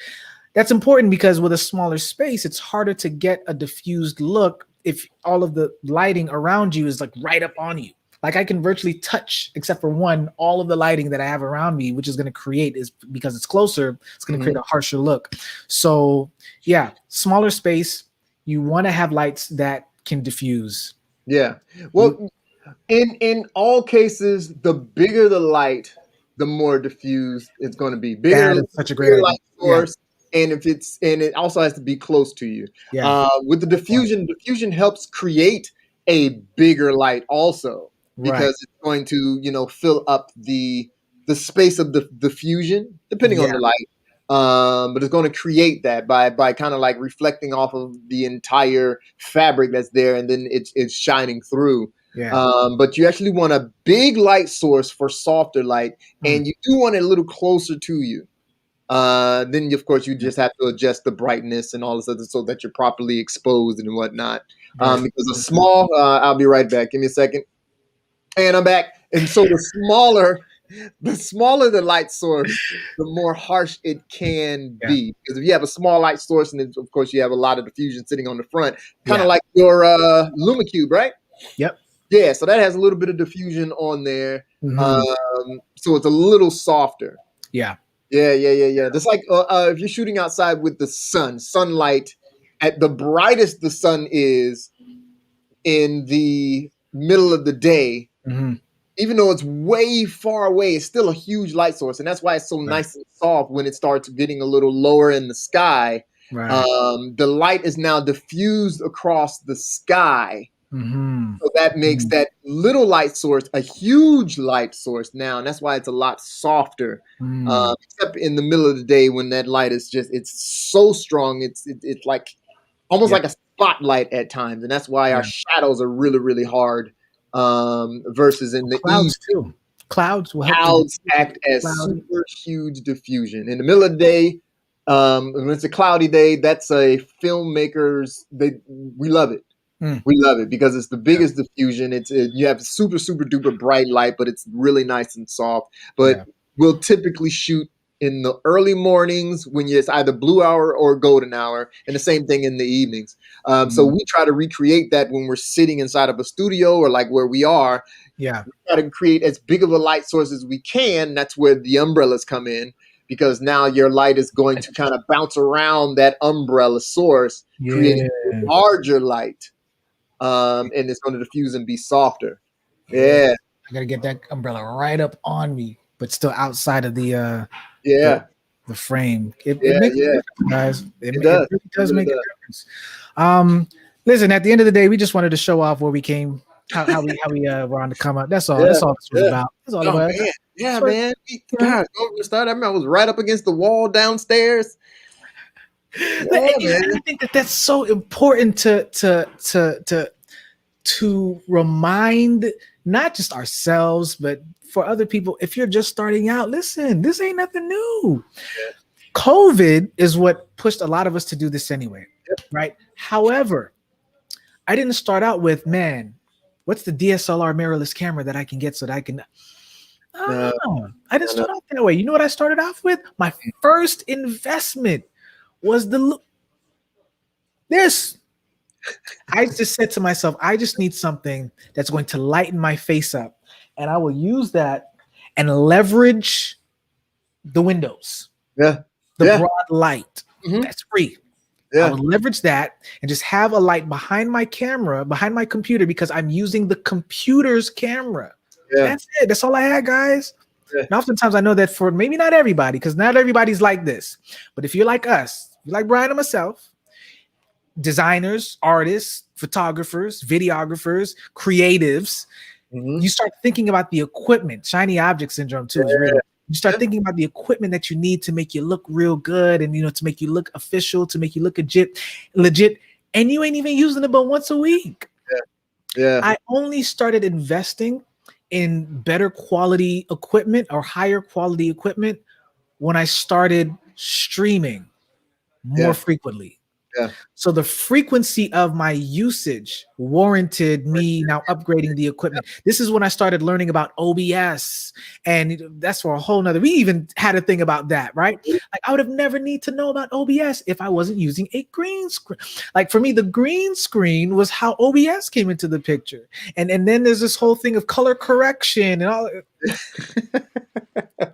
That's important because with a smaller space, it's harder to get a diffused look if all of the lighting around you is like right up on you. Like I can virtually touch, except for one, all of the lighting that I have around me, which is going to create, is because it's closer, it's going to create a harsher look. So yeah, smaller space, you want to have lights that can diffuse. Yeah. Well, in all cases, the bigger the light, the more diffused it's going to be. That is such a great light source. And it also has to be close to you. With the diffusion helps create a bigger light also, because it's going to fill up the space of the diffusion, depending on the light. But it's going to create that by kind of like reflecting off of the entire fabric that's there, and then it's shining through. But you actually want a big light source for softer light, and you do want it a little closer to you. Then of course you just have to adjust the brightness and all this other, so that you're properly exposed and whatnot. Because a small, I'll be right back. Give me a second. And I'm back. And so the smaller the light source, the more harsh it can be. Because if you have a small light source, and then of course you have a lot of diffusion sitting on the front, kind of like your LumaCube, right? Yep. Yeah, so that has a little bit of diffusion on there. So it's a little softer. Yeah. That's like if you're shooting outside with the sunlight, at the brightest the sun is in the middle of the day, even though it's way far away, it's still a huge light source. And that's why it's so nice and soft when it starts getting a little lower in the sky. Right. The light is now diffused across the sky. Mm-hmm. So that makes that little light source a huge light source now, and that's why it's a lot softer. Mm. Except in the middle of the day when that light is it's so strong, it's like almost Yeah. like a spotlight at times, and that's why our Yeah. shadows are really really hard. Versus in the evening, Clouds too. Clouds will help to clouds act as cloudy. super huge diffusion. In the middle of the day, when it's a cloudy day, that's a filmmakers we love it. Mm. We love it because it's the Yeah. biggest diffusion. You have super super duper bright light, but it's really nice and soft. But Yeah. we'll typically shoot in the early mornings when it's either blue hour or golden hour, and the same thing in the evenings. So Mm. we try to recreate that when we're sitting inside of a studio or like where we are. Yeah. We try to create as big of a light source as we can. That's where the umbrellas come in, because now your light is going to kind of bounce around that umbrella source, creating Yeah. larger light, and it's going to diffuse and be softer. Yeah. Yeah, I gotta get that umbrella right up on me, but still outside of the yeah, frame. It yeah, makes a yeah. difference, guys. It It does. really It does really make a does. difference. Listen, at the end of the day, we just wanted to show off where we came, how we were on the come up. That's all. Yeah, That's all this was yeah. about. That's all Oh about. man, yeah, So, man. you know, God, don't get me started. I remember I was right up against the wall downstairs. Yeah, man. and I think that's so important to remind not just ourselves, but for other people. If you're just starting out, listen, this ain't nothing new. COVID is what pushed a lot of us to do this anyway, right? However, I didn't start out with, man, what's the DSLR mirrorless camera that I can get so that I can. No, I didn't start out that way. You know what I started off with? My first investment was this. I just said to myself, I just need something that's going to lighten my face up, and I will use that and leverage the windows, yeah, the yeah, broad light. mhm, That's free. I yeah, would leverage that and just have a light behind my camera, behind my computer, because I'm using the computer's camera. yeah, That's it. That's all I had, guys. yeah. And oftentimes I know that for maybe not everybody, because not everybody's like this. But if you're like us, you're like Brian and myself, designers, artists, photographers, videographers, creatives, Mhm. you start thinking about the equipment. Shiny object syndrome too is real. You start Yeah. thinking about the equipment that you need to make you look real good, and to make you look official, to make you look legit, and you ain't even using it but once a week. Yeah, I only started investing in better quality equipment or higher quality equipment when I started streaming more yeah, frequently. yeah, So the frequency of my usage warranted me now upgrading the equipment. This is when I started learning about OBS, and that's for a whole nother. We even had a thing about that, right? Like I would have never need to know about OBS if I wasn't using a green screen. Like for me, the green screen was how OBS came into the picture, and then there's this whole thing of color correction and all.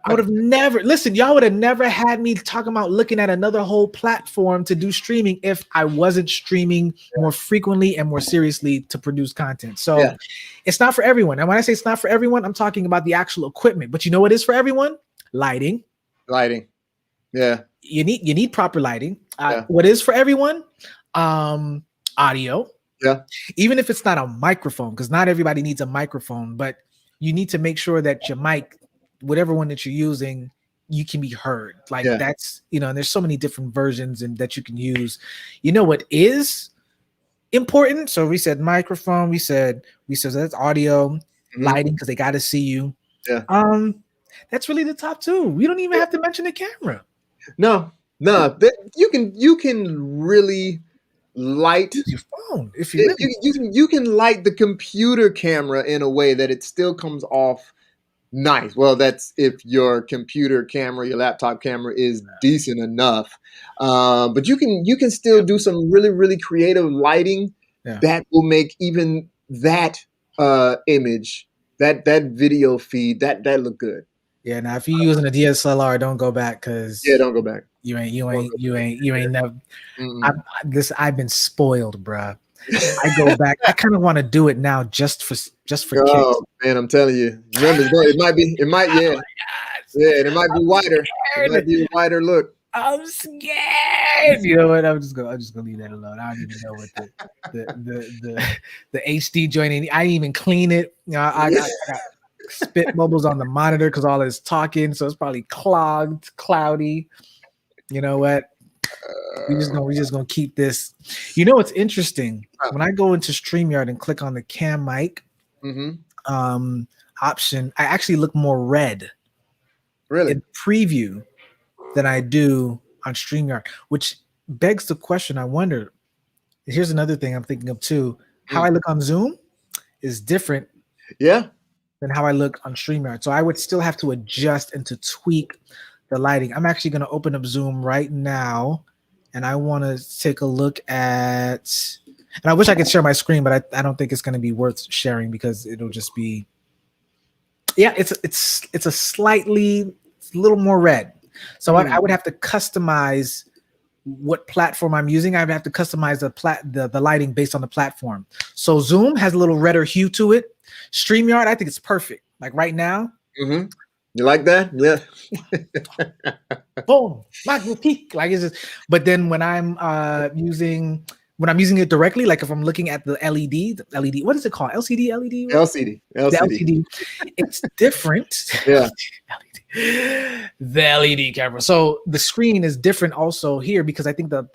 I would have never listen. Y'all would have never had me talking about looking at another whole platform to do streaming if I wasn't streaming more frequently and more seriously to produce content. So yeah. it's not for everyone. And when I say it's not for everyone, I'm talking about the actual equipment. But you know what is for everyone? Lighting. Lighting. Yeah, You need proper lighting. Yeah. What is for everyone? Audio. yeah, Even if it's not a microphone, because not everybody needs a microphone, but you need to make sure that your mic, whatever one that you're using, you can be heard. Like Yeah. that's, and there's so many different versions and that you can use. You know what is important? So we said microphone, we said that's audio, Mhm. lighting, because they got to see you. Yeah. That's really the top two. We don't even have to mention the camera. No. You can really light Use your phone if you really. you can light the computer camera in a way that it still comes off nice. Well, that's if your computer camera, your laptop camera is decent enough. But you can still do some really, really creative lighting that will make even that image, that video feed, that look good. Yeah, now if you're using a DSLR, don't go back, because Don't go back. you ain't never. Mm-mm. I've been spoiled, bruh. I go back. I kind of want to do it now just for kicks. Oh man, I'm telling you. Remember, it might, yeah, and it might be wider. It might be a wider look. I'm scared. You know what? I'm just gonna leave that alone. I don't even know what the HD joint. I didn't even clean it. You know, I got spit bubbles on the monitor because all this talking, so it's probably clogged, cloudy. You know what? We just gonna keep this. You know what's interesting? When I go into StreamYard and click on the cam mic option, I actually look more red in preview than I do on StreamYard, which begs the question. I wonder. Here's another thing I'm thinking of too. How I look on Zoom is different, than how I look on StreamYard. So I would still have to adjust and to tweak the lighting. I'm actually going to open up Zoom right now, and I want to take a look at. And I wish I could share my screen, but I don't think it's going to be worth sharing because it'll just be. Yeah, it's a little more red. So I would have to customize what platform I'm using. I would have to customize the lighting based on the platform. So Zoom has a little redder hue to it. StreamYard, I think it's perfect. Like right now. You like that? Yeah. Boom, magnifique. Like it's just. But then when I'm using it directly, like if I'm looking at the LED, what is it called? LCD, LED? LCD. The LCD. It's different. Yeah. The LED camera. So the screen is different also here because I think the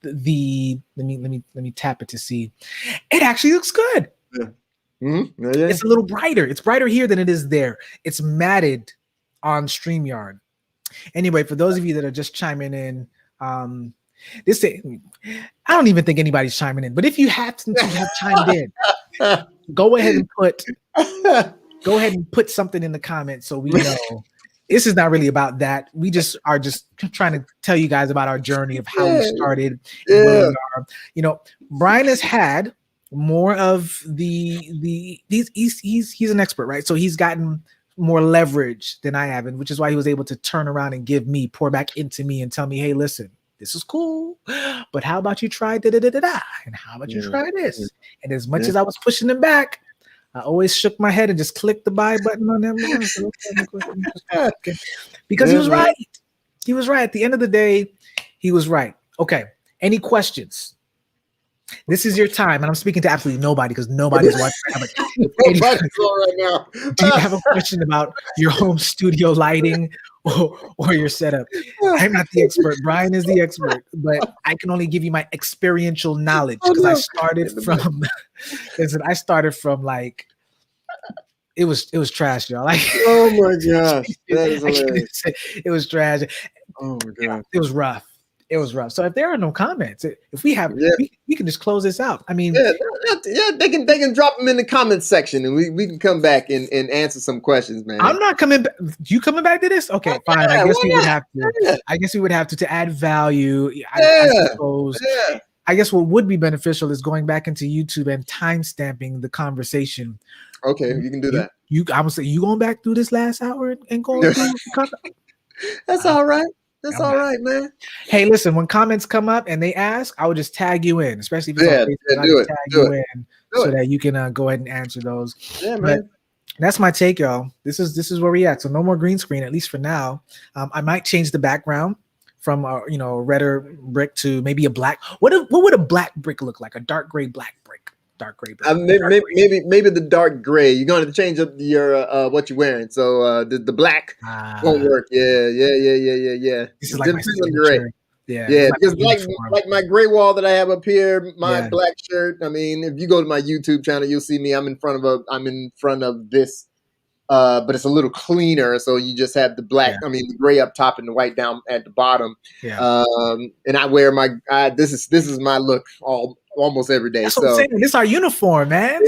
let me tap it to see. It actually looks good. Yeah. It's a little brighter. It's brighter here than it is there. It's matted on StreamYard. Anyway, for those of you that are just chiming in, I don't even think anybody's chiming in, but if you happen to have chimed in, go ahead and put something in the comments so we know. This is not really about that. We just are just trying to tell you guys about our journey of how we started. And where we are. You know, Brian has had more of he's an expert, right? So he's gotten more leverage than I have, and which is why he was able to turn around and pour back into me and tell me, hey, listen, this is cool, but how about you try da-da-da-da-da? And how about you try this? And as much as I was pushing him back, I always shook my head and just clicked the buy button on them. Because he was right. He was right. At the end of the day, he was right. Okay. Any questions? This is your time, and I'm speaking to absolutely nobody because nobody's watching right now. Do you have a question about your home studio lighting or your setup? I'm not the expert. Brian is the expert, but I can only give you my experiential knowledge because I started from like it was trash, y'all. Like, oh my gosh, that is hilarious. It was trash. Oh my god, it was rough. It was rough. So if there are no comments, if we have, we can just close this out. I mean, they can drop them in the comments section, and we can come back and answer some questions, man. I'm not coming back. You coming back to this? Okay, fine. I guess we would have to. I guess we would have to add value. I suppose. Yeah. I guess what would be beneficial is going back into YouTube and time stamping the conversation. Okay, you can do that. I would say you going back through this last hour and going through. That's all right. That's all right, man. Hey, listen, when comments come up and they ask, I would just tag you in, especially if it's on Facebook. Do it. Tag you in so that you can go ahead and answer those. Yeah, man. But that's my take, y'all. This is where we at. So no more green screen, at least for now. I might change the background from a redder brick to maybe a black. What would a black brick look like? A dark gray black brick. Dark gray brick. Maybe the dark gray. You're going to change up your what you're wearing. So the black won't work. Yeah. This is like my signature. Yeah. Because like my gray wall that I have up here, my black shirt. I mean, if you go to my YouTube channel, you'll see me. I'm in front of this, but it's a little cleaner. So you just have the black. I mean, the gray up top and the white down at the bottom. Yeah. And I wear my. This is my look almost every day. That's what I'm saying. This is our uniform, man.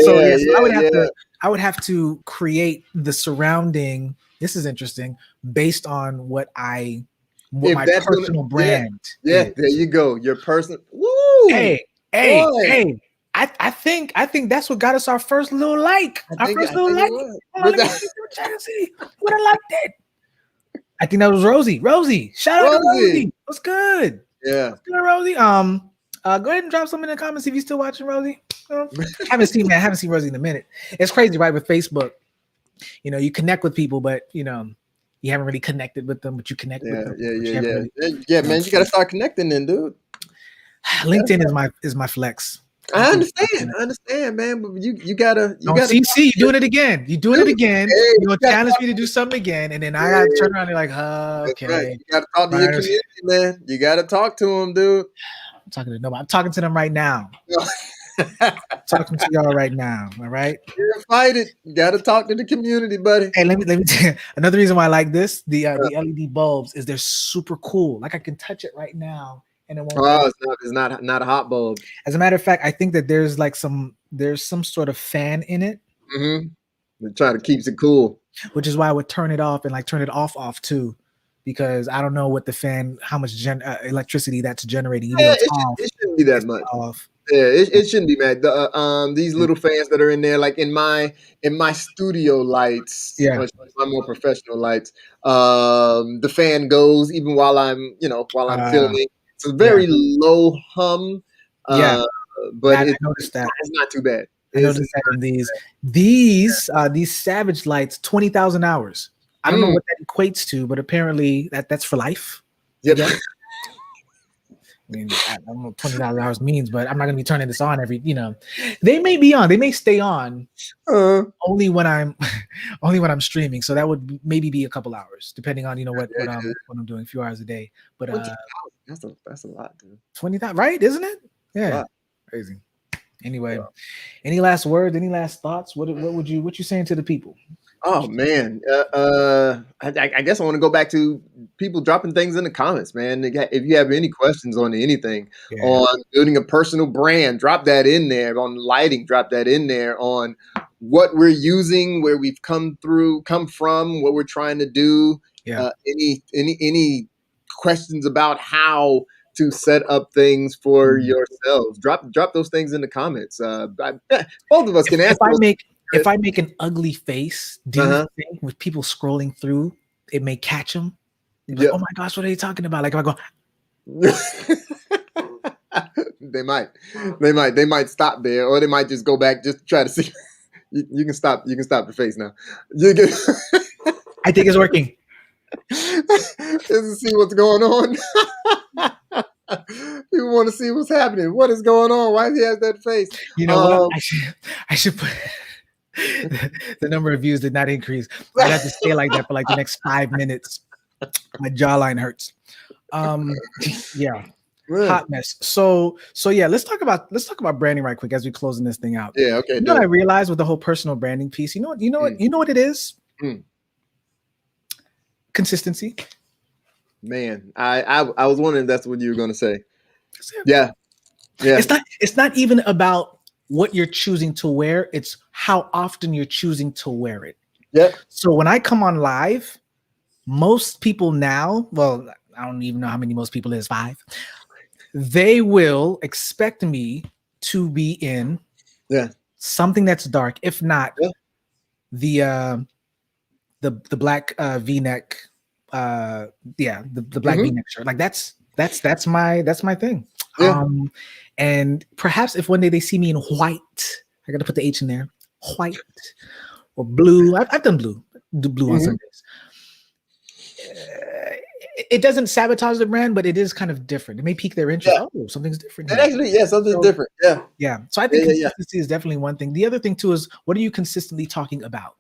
I would have to create the surrounding. This is interesting, based on what my personal brand. Yeah, there you go. Your personal. Woo! Hey. I think that's what got us our first little like. What I liked it. I think that was Rosie. Rosie, shout out to Rosie. What's good? Yeah. What's good, Rosie? Go ahead and drop something in the comments if you're still watching, Rosie. Haven't seen Rosie in a minute. It's crazy, right? With Facebook, you connect with people, but you you haven't really connected with them, but you connect with Yeah, them. yeah, But yeah, you haven't yeah. really, Yeah, you know. man, you gotta start connecting then, dude. LinkedIn is my flex. I LinkedIn is my understand, flex. I understand, man. But you gotta Don't talk see, you to doing it again. You doing dude. it again. Hey, You're you gonna gotta challenge talk me to do something again, and then I gotta yeah, turn around and like, that's right. okay. You gotta talk to your Right. community, man. You gotta talk to them, dude. I'm talking to nobody. I'm talking to them right now. Talking to y'all right now. All right. You're invited. You gotta talk to the community, buddy. Hey, let me tell you, another reason why I like this, the LED bulbs, is they're super cool. Like I can touch it right now and it won't Oh, go. it's not a hot bulb. As a matter of fact, I think that there's some sort of fan in it, Mm-hmm. They try to keeps it cool. which is why I would turn it off and like turn it off too, because I don't know what the fan, how much electricity that's generating, even though Yeah, it's off. it shouldn't be that It's much. off. Yeah, it shouldn't be bad. These little fans that are in there, like in my studio lights, Yeah. or my more professional lights, the fan goes even while I'm Uh, filming. It's a yeah. very low hum, Yeah. uh, Yeah. but I noticed that. it's not too bad. I It's noticed that in these Savage lights, 20,000 hours. I don't know mm, what that equates to, but apparently that's for life. I yep. guess. I mean, I don't know what 20,000 hours means, but I'm not gonna be turning this on they may be on, they may stay on Uh, only when I'm only when I'm streaming. So that would maybe be a couple hours, depending on yeah, what I'm doing, a few hours a day. But 20,000. That's a lot, dude. 20,000, right? Isn't it? That's a Yeah, lot. crazy. Anyway, any last words? Any last thoughts? What you saying to the people? Oh man, I guess I want to go back to people dropping things in the comments, man. If you have any questions on anything, Yeah, on building a personal brand, drop that in there. On lighting, drop that in there. On what we're using, where we've come from, what we're trying to do. yeah. Any questions about how to set up things for Mm. yourselves? Drop those things in the comments. Both of us can If answer I those. make if I make an ugly face, do you Uh think with people scrolling through, it may catch them? They're like, huh. oh my gosh, what are they talking about? Like if I go, They might stop there, or they might just go back just to try to see. You can stop. You can stop the face now. You can I think it's working. just to see what's going on. People want to see what's happening. What is going on? Why he has that face? You know what? I should put the number of views did not increase. I'd have to stay like that for like the next 5 minutes. My jawline hurts. Yeah. Hot mess. So yeah, let's talk about branding right quick as we closing this thing out. Yeah. Okay. You know Do what I it. realized with the whole personal branding piece? You know what it is? Mm. Consistency. Man, I was wondering if that's what you were going to say. That's it. Yeah. Yeah. It's not even about what you're choosing to wear, it's how often you're choosing to wear it. Yep. So when I come on live, most people now, well, I don't even know how many most people is, 5. They will expect me to be in something that's dark, if not the black V-neck, the black V-neck shirt. Like that's my thing. Yeah. And perhaps if one day they see me in white, I got to put the H in there, white or blue. I've done blue, on Sundays. It doesn't sabotage the brand, but it is kind of different. It may pique their interest. Yeah. Oh, something's different And here. actually, something's different. Yeah. Yeah. So I think Yeah, consistency is definitely one thing. The other thing too is, what are you consistently talking about?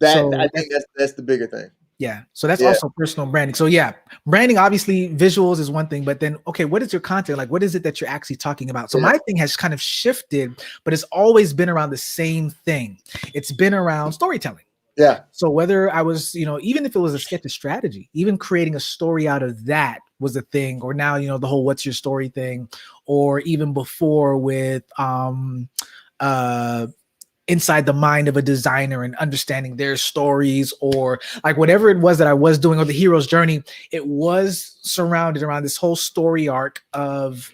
I think that's the bigger thing. Yeah. So that's also personal branding. So yeah, branding, obviously visuals is one thing, but then, okay, what is your content? Like, what is it that you're actually talking about? So my thing has kind of shifted, but it's always been around the same thing. It's been around storytelling. Yeah. So whether I was, even if it was a sketch of strategy, even creating a story out of that was a thing, or now, the whole what's your story thing, or even before with inside the mind of a designer and understanding their stories, or like whatever it was that I was doing, or the hero's journey, it was surrounded around this whole story arc of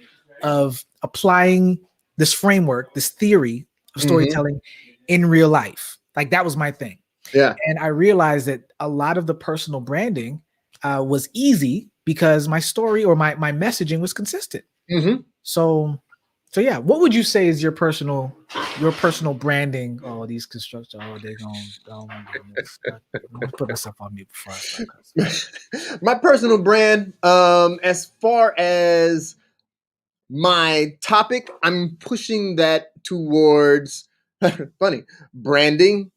applying this framework, this theory of storytelling in real life. Like that was my thing. Yeah. And I realized that a lot of the personal branding was easy because my story or my messaging was consistent. So So yeah, what would you say is your personal branding? Oh, these construction. Oh, they going. Oh my goodness. I'm gonna put myself on mute before I start cussing. My personal brand, as far as my topic, I'm pushing that towards funny branding,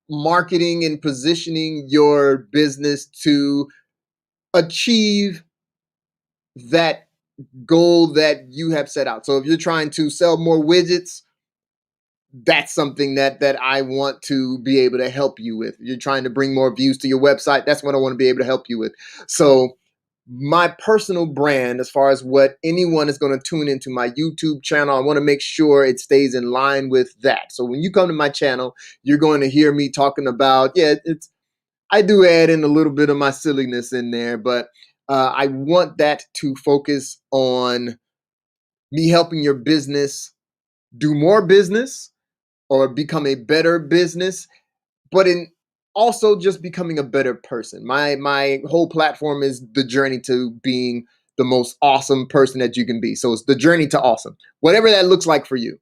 marketing, and positioning your business to achieve that goal that you have set out. So if you're trying to sell more widgets, that's something that I want to be able to help you with. If you're trying to bring more views to your website, that's what I want to be able to help you with. So my personal brand, as far as what anyone is going to tune into my YouTube channel, I want to make sure it stays in line with that. So when you come to my channel, you're going to hear me talking about, I do add in a little bit of my silliness in there, but I want that to focus on me helping your business do more business or become a better business, but in also just becoming a better person. My whole platform is the journey to being the most awesome person that you can be. So it's the journey to awesome, whatever that looks like for you.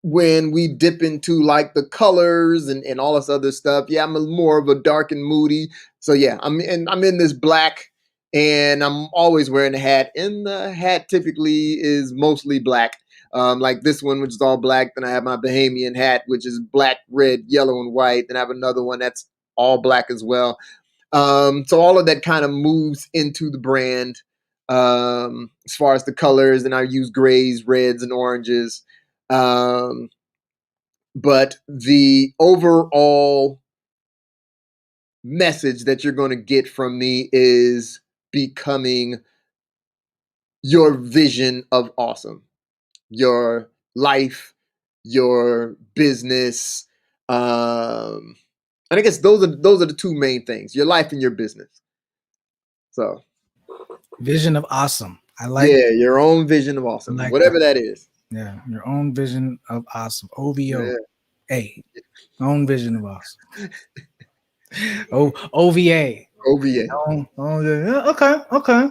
When we dip into like the colors and all this other stuff, yeah, I'm more of a dark and moody. So yeah, I'm in this black, and I'm always wearing a hat, and the hat typically is mostly black. Like this one, which is all black. Then I have my Bahamian hat, which is black, red, yellow, and white. Then I have another one that's all black as well. So all of that kind of moves into the brand as far as the colors, and I use grays, reds, and oranges. Um, but the overall message that you're going to get from me is becoming your vision of awesome, your life, your business. And I guess those are the two main things: your life and your business. So Vision of awesome. I like. yeah, your own vision of I awesome, like that. whatever that is. Yeah, your own vision of awesome. OVO. Yeah. Hey, own vision of awesome. OVA. OVA. Yeah, okay.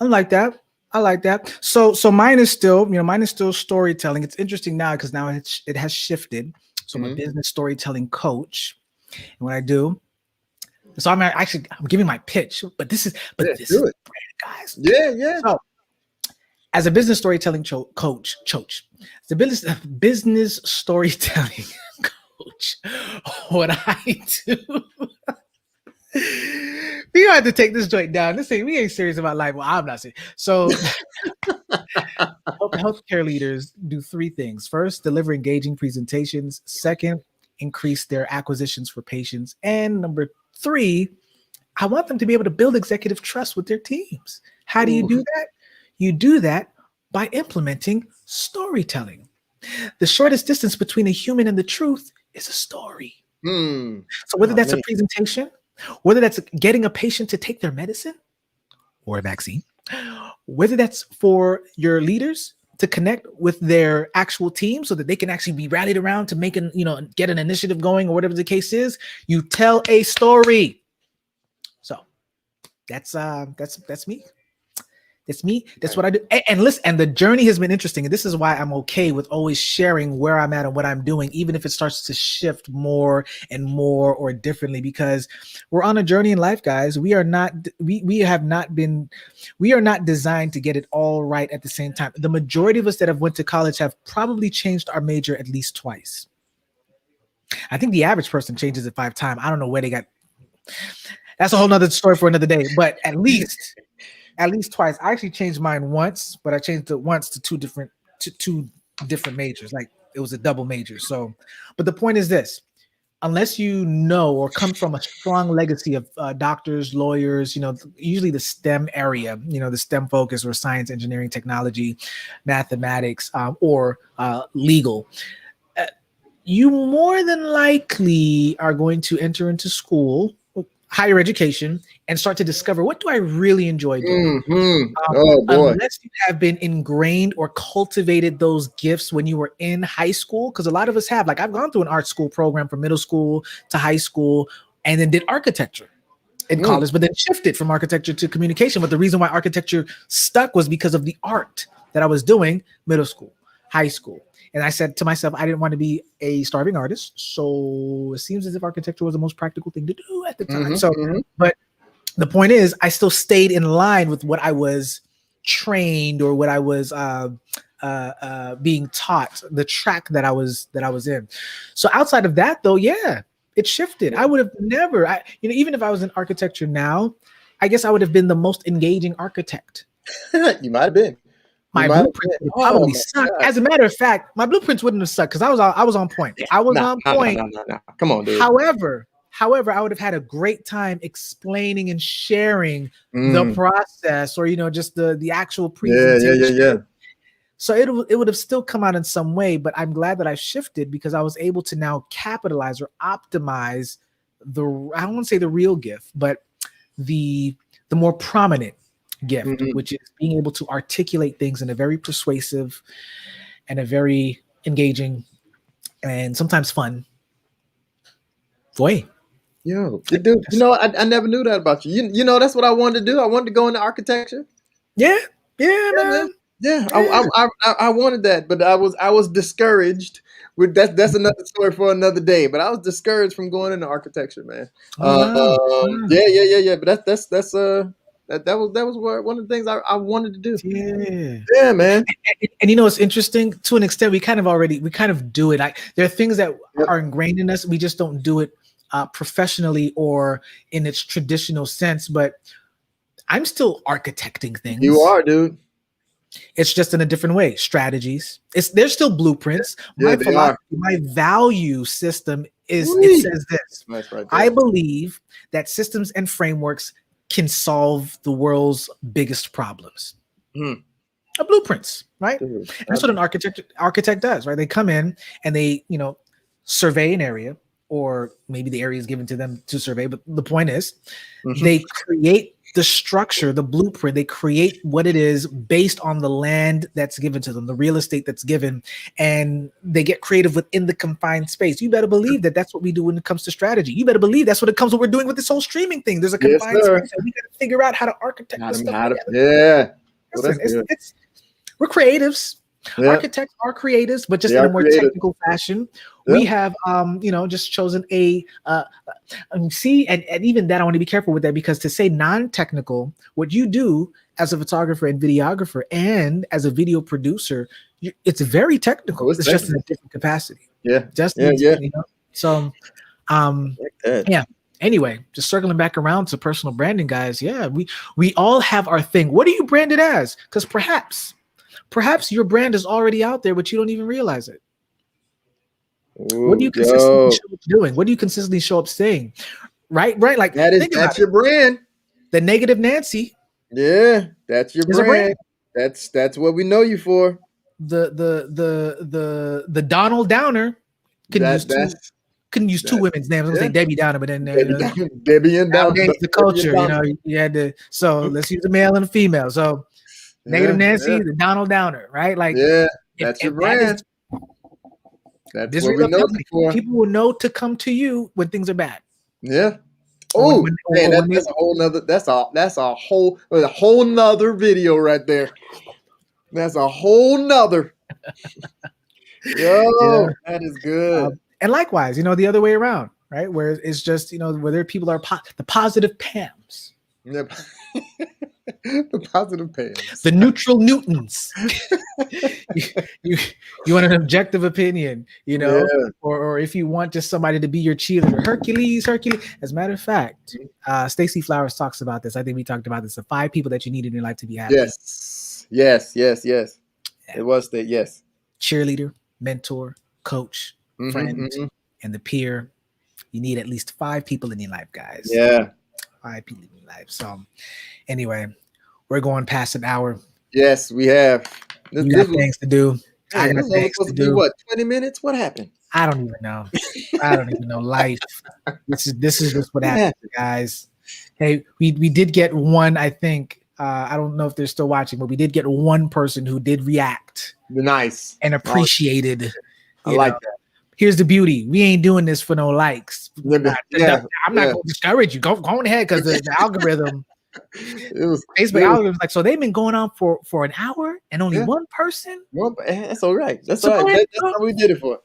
I like that. I like that. So mine is still storytelling. It's interesting now because now it has shifted. So I'm a Mm-hmm. business storytelling coach, and what I do. So I'm giving my pitch, but this is Yeah, this is do it. the brand, guys. Yeah. So as a business storytelling coach, the business storytelling coach, what I do. We gonna have to take this joint down. We ain't serious about life. Well, I'm not serious. So help healthcare leaders do three things. First, deliver engaging presentations. Second, increase their acquisitions for patients. And number three, I want them to be able to build executive trust with their teams. How do you Ooh. do that? You do that by implementing storytelling. The shortest distance between a human and the truth is a story. So whether Oh, that's a man. presentation, whether that's getting a patient to take their medicine or a vaccine, whether that's for your leaders to connect with their actual team so that they can actually be rallied around to get an initiative going or whatever the case is, you tell a story. So that's me. That's me. That's what I do. And listen, and the journey has been interesting. And this is why I'm okay with always sharing where I'm at and what I'm doing, even if it starts to shift more and more or differently, because we're on a journey in life, guys. We are not designed to get it all right at the same time. The majority of us that have went to college have probably changed our major at least twice. I think the average person changes it 5 times. I don't know where they got. That's a whole nother story for another day, but at least twice. I actually changed mine once, but I changed it once to two different majors. Like it was a double major. So, but the point is this: unless you know or come from a strong legacy of doctors, lawyers, usually the STEM area, the STEM focus or science, engineering, technology, mathematics, or legal. You more than likely are going to enter into school, higher education, and start to discover, what do I really enjoy doing? Oh boy. Unless you have been ingrained or cultivated those gifts when you were in high school, because a lot of us have. Like I've gone through an art school program from middle school to high school, and then did architecture. in college, but then shifted from architecture to communication. But the reason why architecture stuck was because of the art that I was doing middle school, high school. And I said to myself, I didn't want to be a starving artist. So it seems as if architecture was the most practical thing to do at the time. But the point is, I still stayed in line with what I was trained or what I was being taught, the track that I was in. So outside of that, though, yeah, it shifted. I would have never, even if I was in architecture now, I guess I would have been the most engaging architect. You might have been. My blueprints would probably suck. As a matter of fact, my blueprints wouldn't have sucked because I was on point. I was on point. No. Come on, dude. However, I would have had a great time explaining and sharing the process, or just the actual presentation. Yeah. So it would have still come out in some way, but I'm glad that I shifted because I was able to now capitalize or optimize I don't want to say the real gift, but the more prominent gift, which is being able to articulate things in a very persuasive and a very engaging and sometimes fun way. Yo, dude, I never knew that about you. You know, that's what I wanted to do. I wanted to go into architecture. Yeah, man. Yeah, I wanted that, but I was discouraged. With that's another story for another day. But I was discouraged from going into architecture, man. Yeah. But that was one of the things I wanted to do. Yeah, man. And it's interesting to an extent. We kind of do it. There are things that are ingrained in us. We just don't do it professionally or in its traditional sense. But I'm still architecting things. You are, dude. It's just in a different way. Strategies. There's still blueprints. Yeah, my value system it says this. Nice, right there. I believe that systems and frameworks can solve the world's biggest problems. Blueprints, right? Dude, that's what an architect does, right? They come in and they, survey an area, or maybe the area is given to them to survey. But the point is, they create the structure, the blueprint. They create what it is based on the land that's given to them, the real estate that's given, and they get creative within the confined space. You better believe that that's what we do when it comes to strategy. You better believe that's what we're doing with this whole streaming thing. There's a confined space, and we got to figure out how to architect this stuff. Listen, we're creatives. Yeah. Architects are creatives, but just in a more technical fashion. Yeah. We have, just chosen and even that I want to be careful with that, because to say non-technical, what you do as a photographer and videographer and as a video producer, it's very technical. It's just in a different capacity. Yeah. So, Anyway, just circling back around to personal branding, guys. Yeah, we all have our thing. What do you brand it as? Because perhaps your brand is already out there, but you don't even realize it. What do you consistently show up doing? What do you consistently show up saying? Right? Like that's your brand. The negative Nancy. Yeah, that's your brand. That's what we know you for. The Donald Downer couldn't use two women's names. I was gonna say Debbie Downer, but then Debbie and Downer. The culture, you had to. So let's use a male and a female. So negative Nancy, the Donald Downer, right? Like, that's your brand. That's what we know for. People will know to come to you when things are bad. Yeah. Oh, that's a whole nother. That's a whole nother video right there. That's a whole nother. That is good. And likewise, the other way around, right? Where it's just, whether people are the positive Pams. Yep. The positive Pams. The neutral Newtons. you want an objective opinion, or if you want just somebody to be your cheerleader, Hercules. As a matter of fact, Stacey Flowers talks about this. I think we talked about this. The 5 people that you need in your life to be happy. Yes. It was that. Yes. Cheerleader, mentor, coach, friend, and the peer. You need at least 5 people in your life, guys. Yeah. 5 people in your life. So anyway, we're going past an hour. Yes, we have. You got things to do. I got things to do. What, 20 minutes? What happened? I don't even know. Life. This is just what happened, guys. Hey, we did get one, I think. I don't know if they're still watching, but we did get one person who did react. Nice. And appreciated. I like that. here's the beauty. We ain't doing this for no likes. Yeah, I'm not going to discourage you. Go on ahead, because the algorithm, it was Facebook algorithm, like, so they've been going on for an hour and only one person. Well, that's all right. That's So all right. That's how we did it for.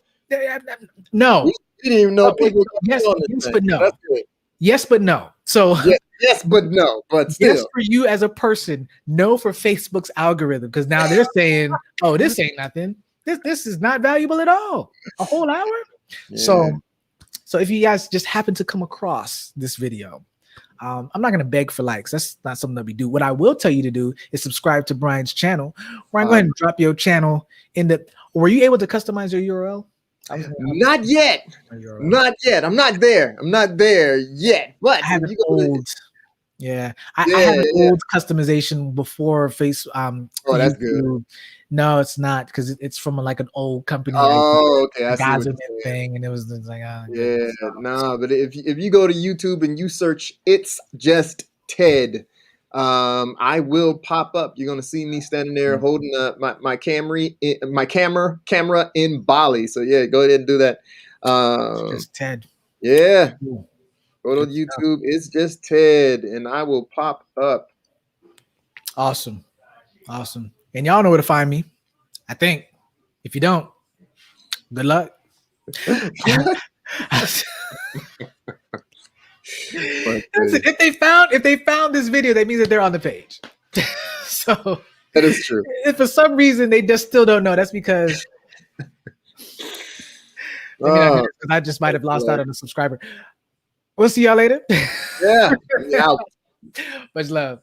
No, we didn't even know people. Yes, but no. That's good. Yes, but no. So yes, but no. But still, yes for you as a person, no for Facebook's algorithm, because now they're saying, "Oh, this ain't nothing. This is not valuable at all. A whole hour." Yeah. So if you guys just happen to come across this video, I'm not going to beg for likes. That's not something that we do. What I will tell you to do is subscribe to Brian's channel. Brian, go ahead and drop your channel in the. Were you able to customize your URL? Not yet. Not yet. I'm not there. I'm not there yet. But I have an old. Yeah, I have an old customization before face. Oh, that's good. No, it's not, because it's from like an old company. Oh, okay. I see what thing, and it was like, no. But if you go to YouTube and you search "It's Just Ted," I will pop up. You're gonna see me standing there holding my camera in Bali. So yeah, go ahead and do that. Just Ted. Yeah. Go to YouTube. It's Just Ted, and I will pop up. Awesome. And y'all know where to find me, I think. If you don't, good luck. If they found this video, that means that they're on the page. So that is true. If for some reason they just still don't know, that's because I just might have lost out on a subscriber. We'll see y'all later. Yeah. Much love.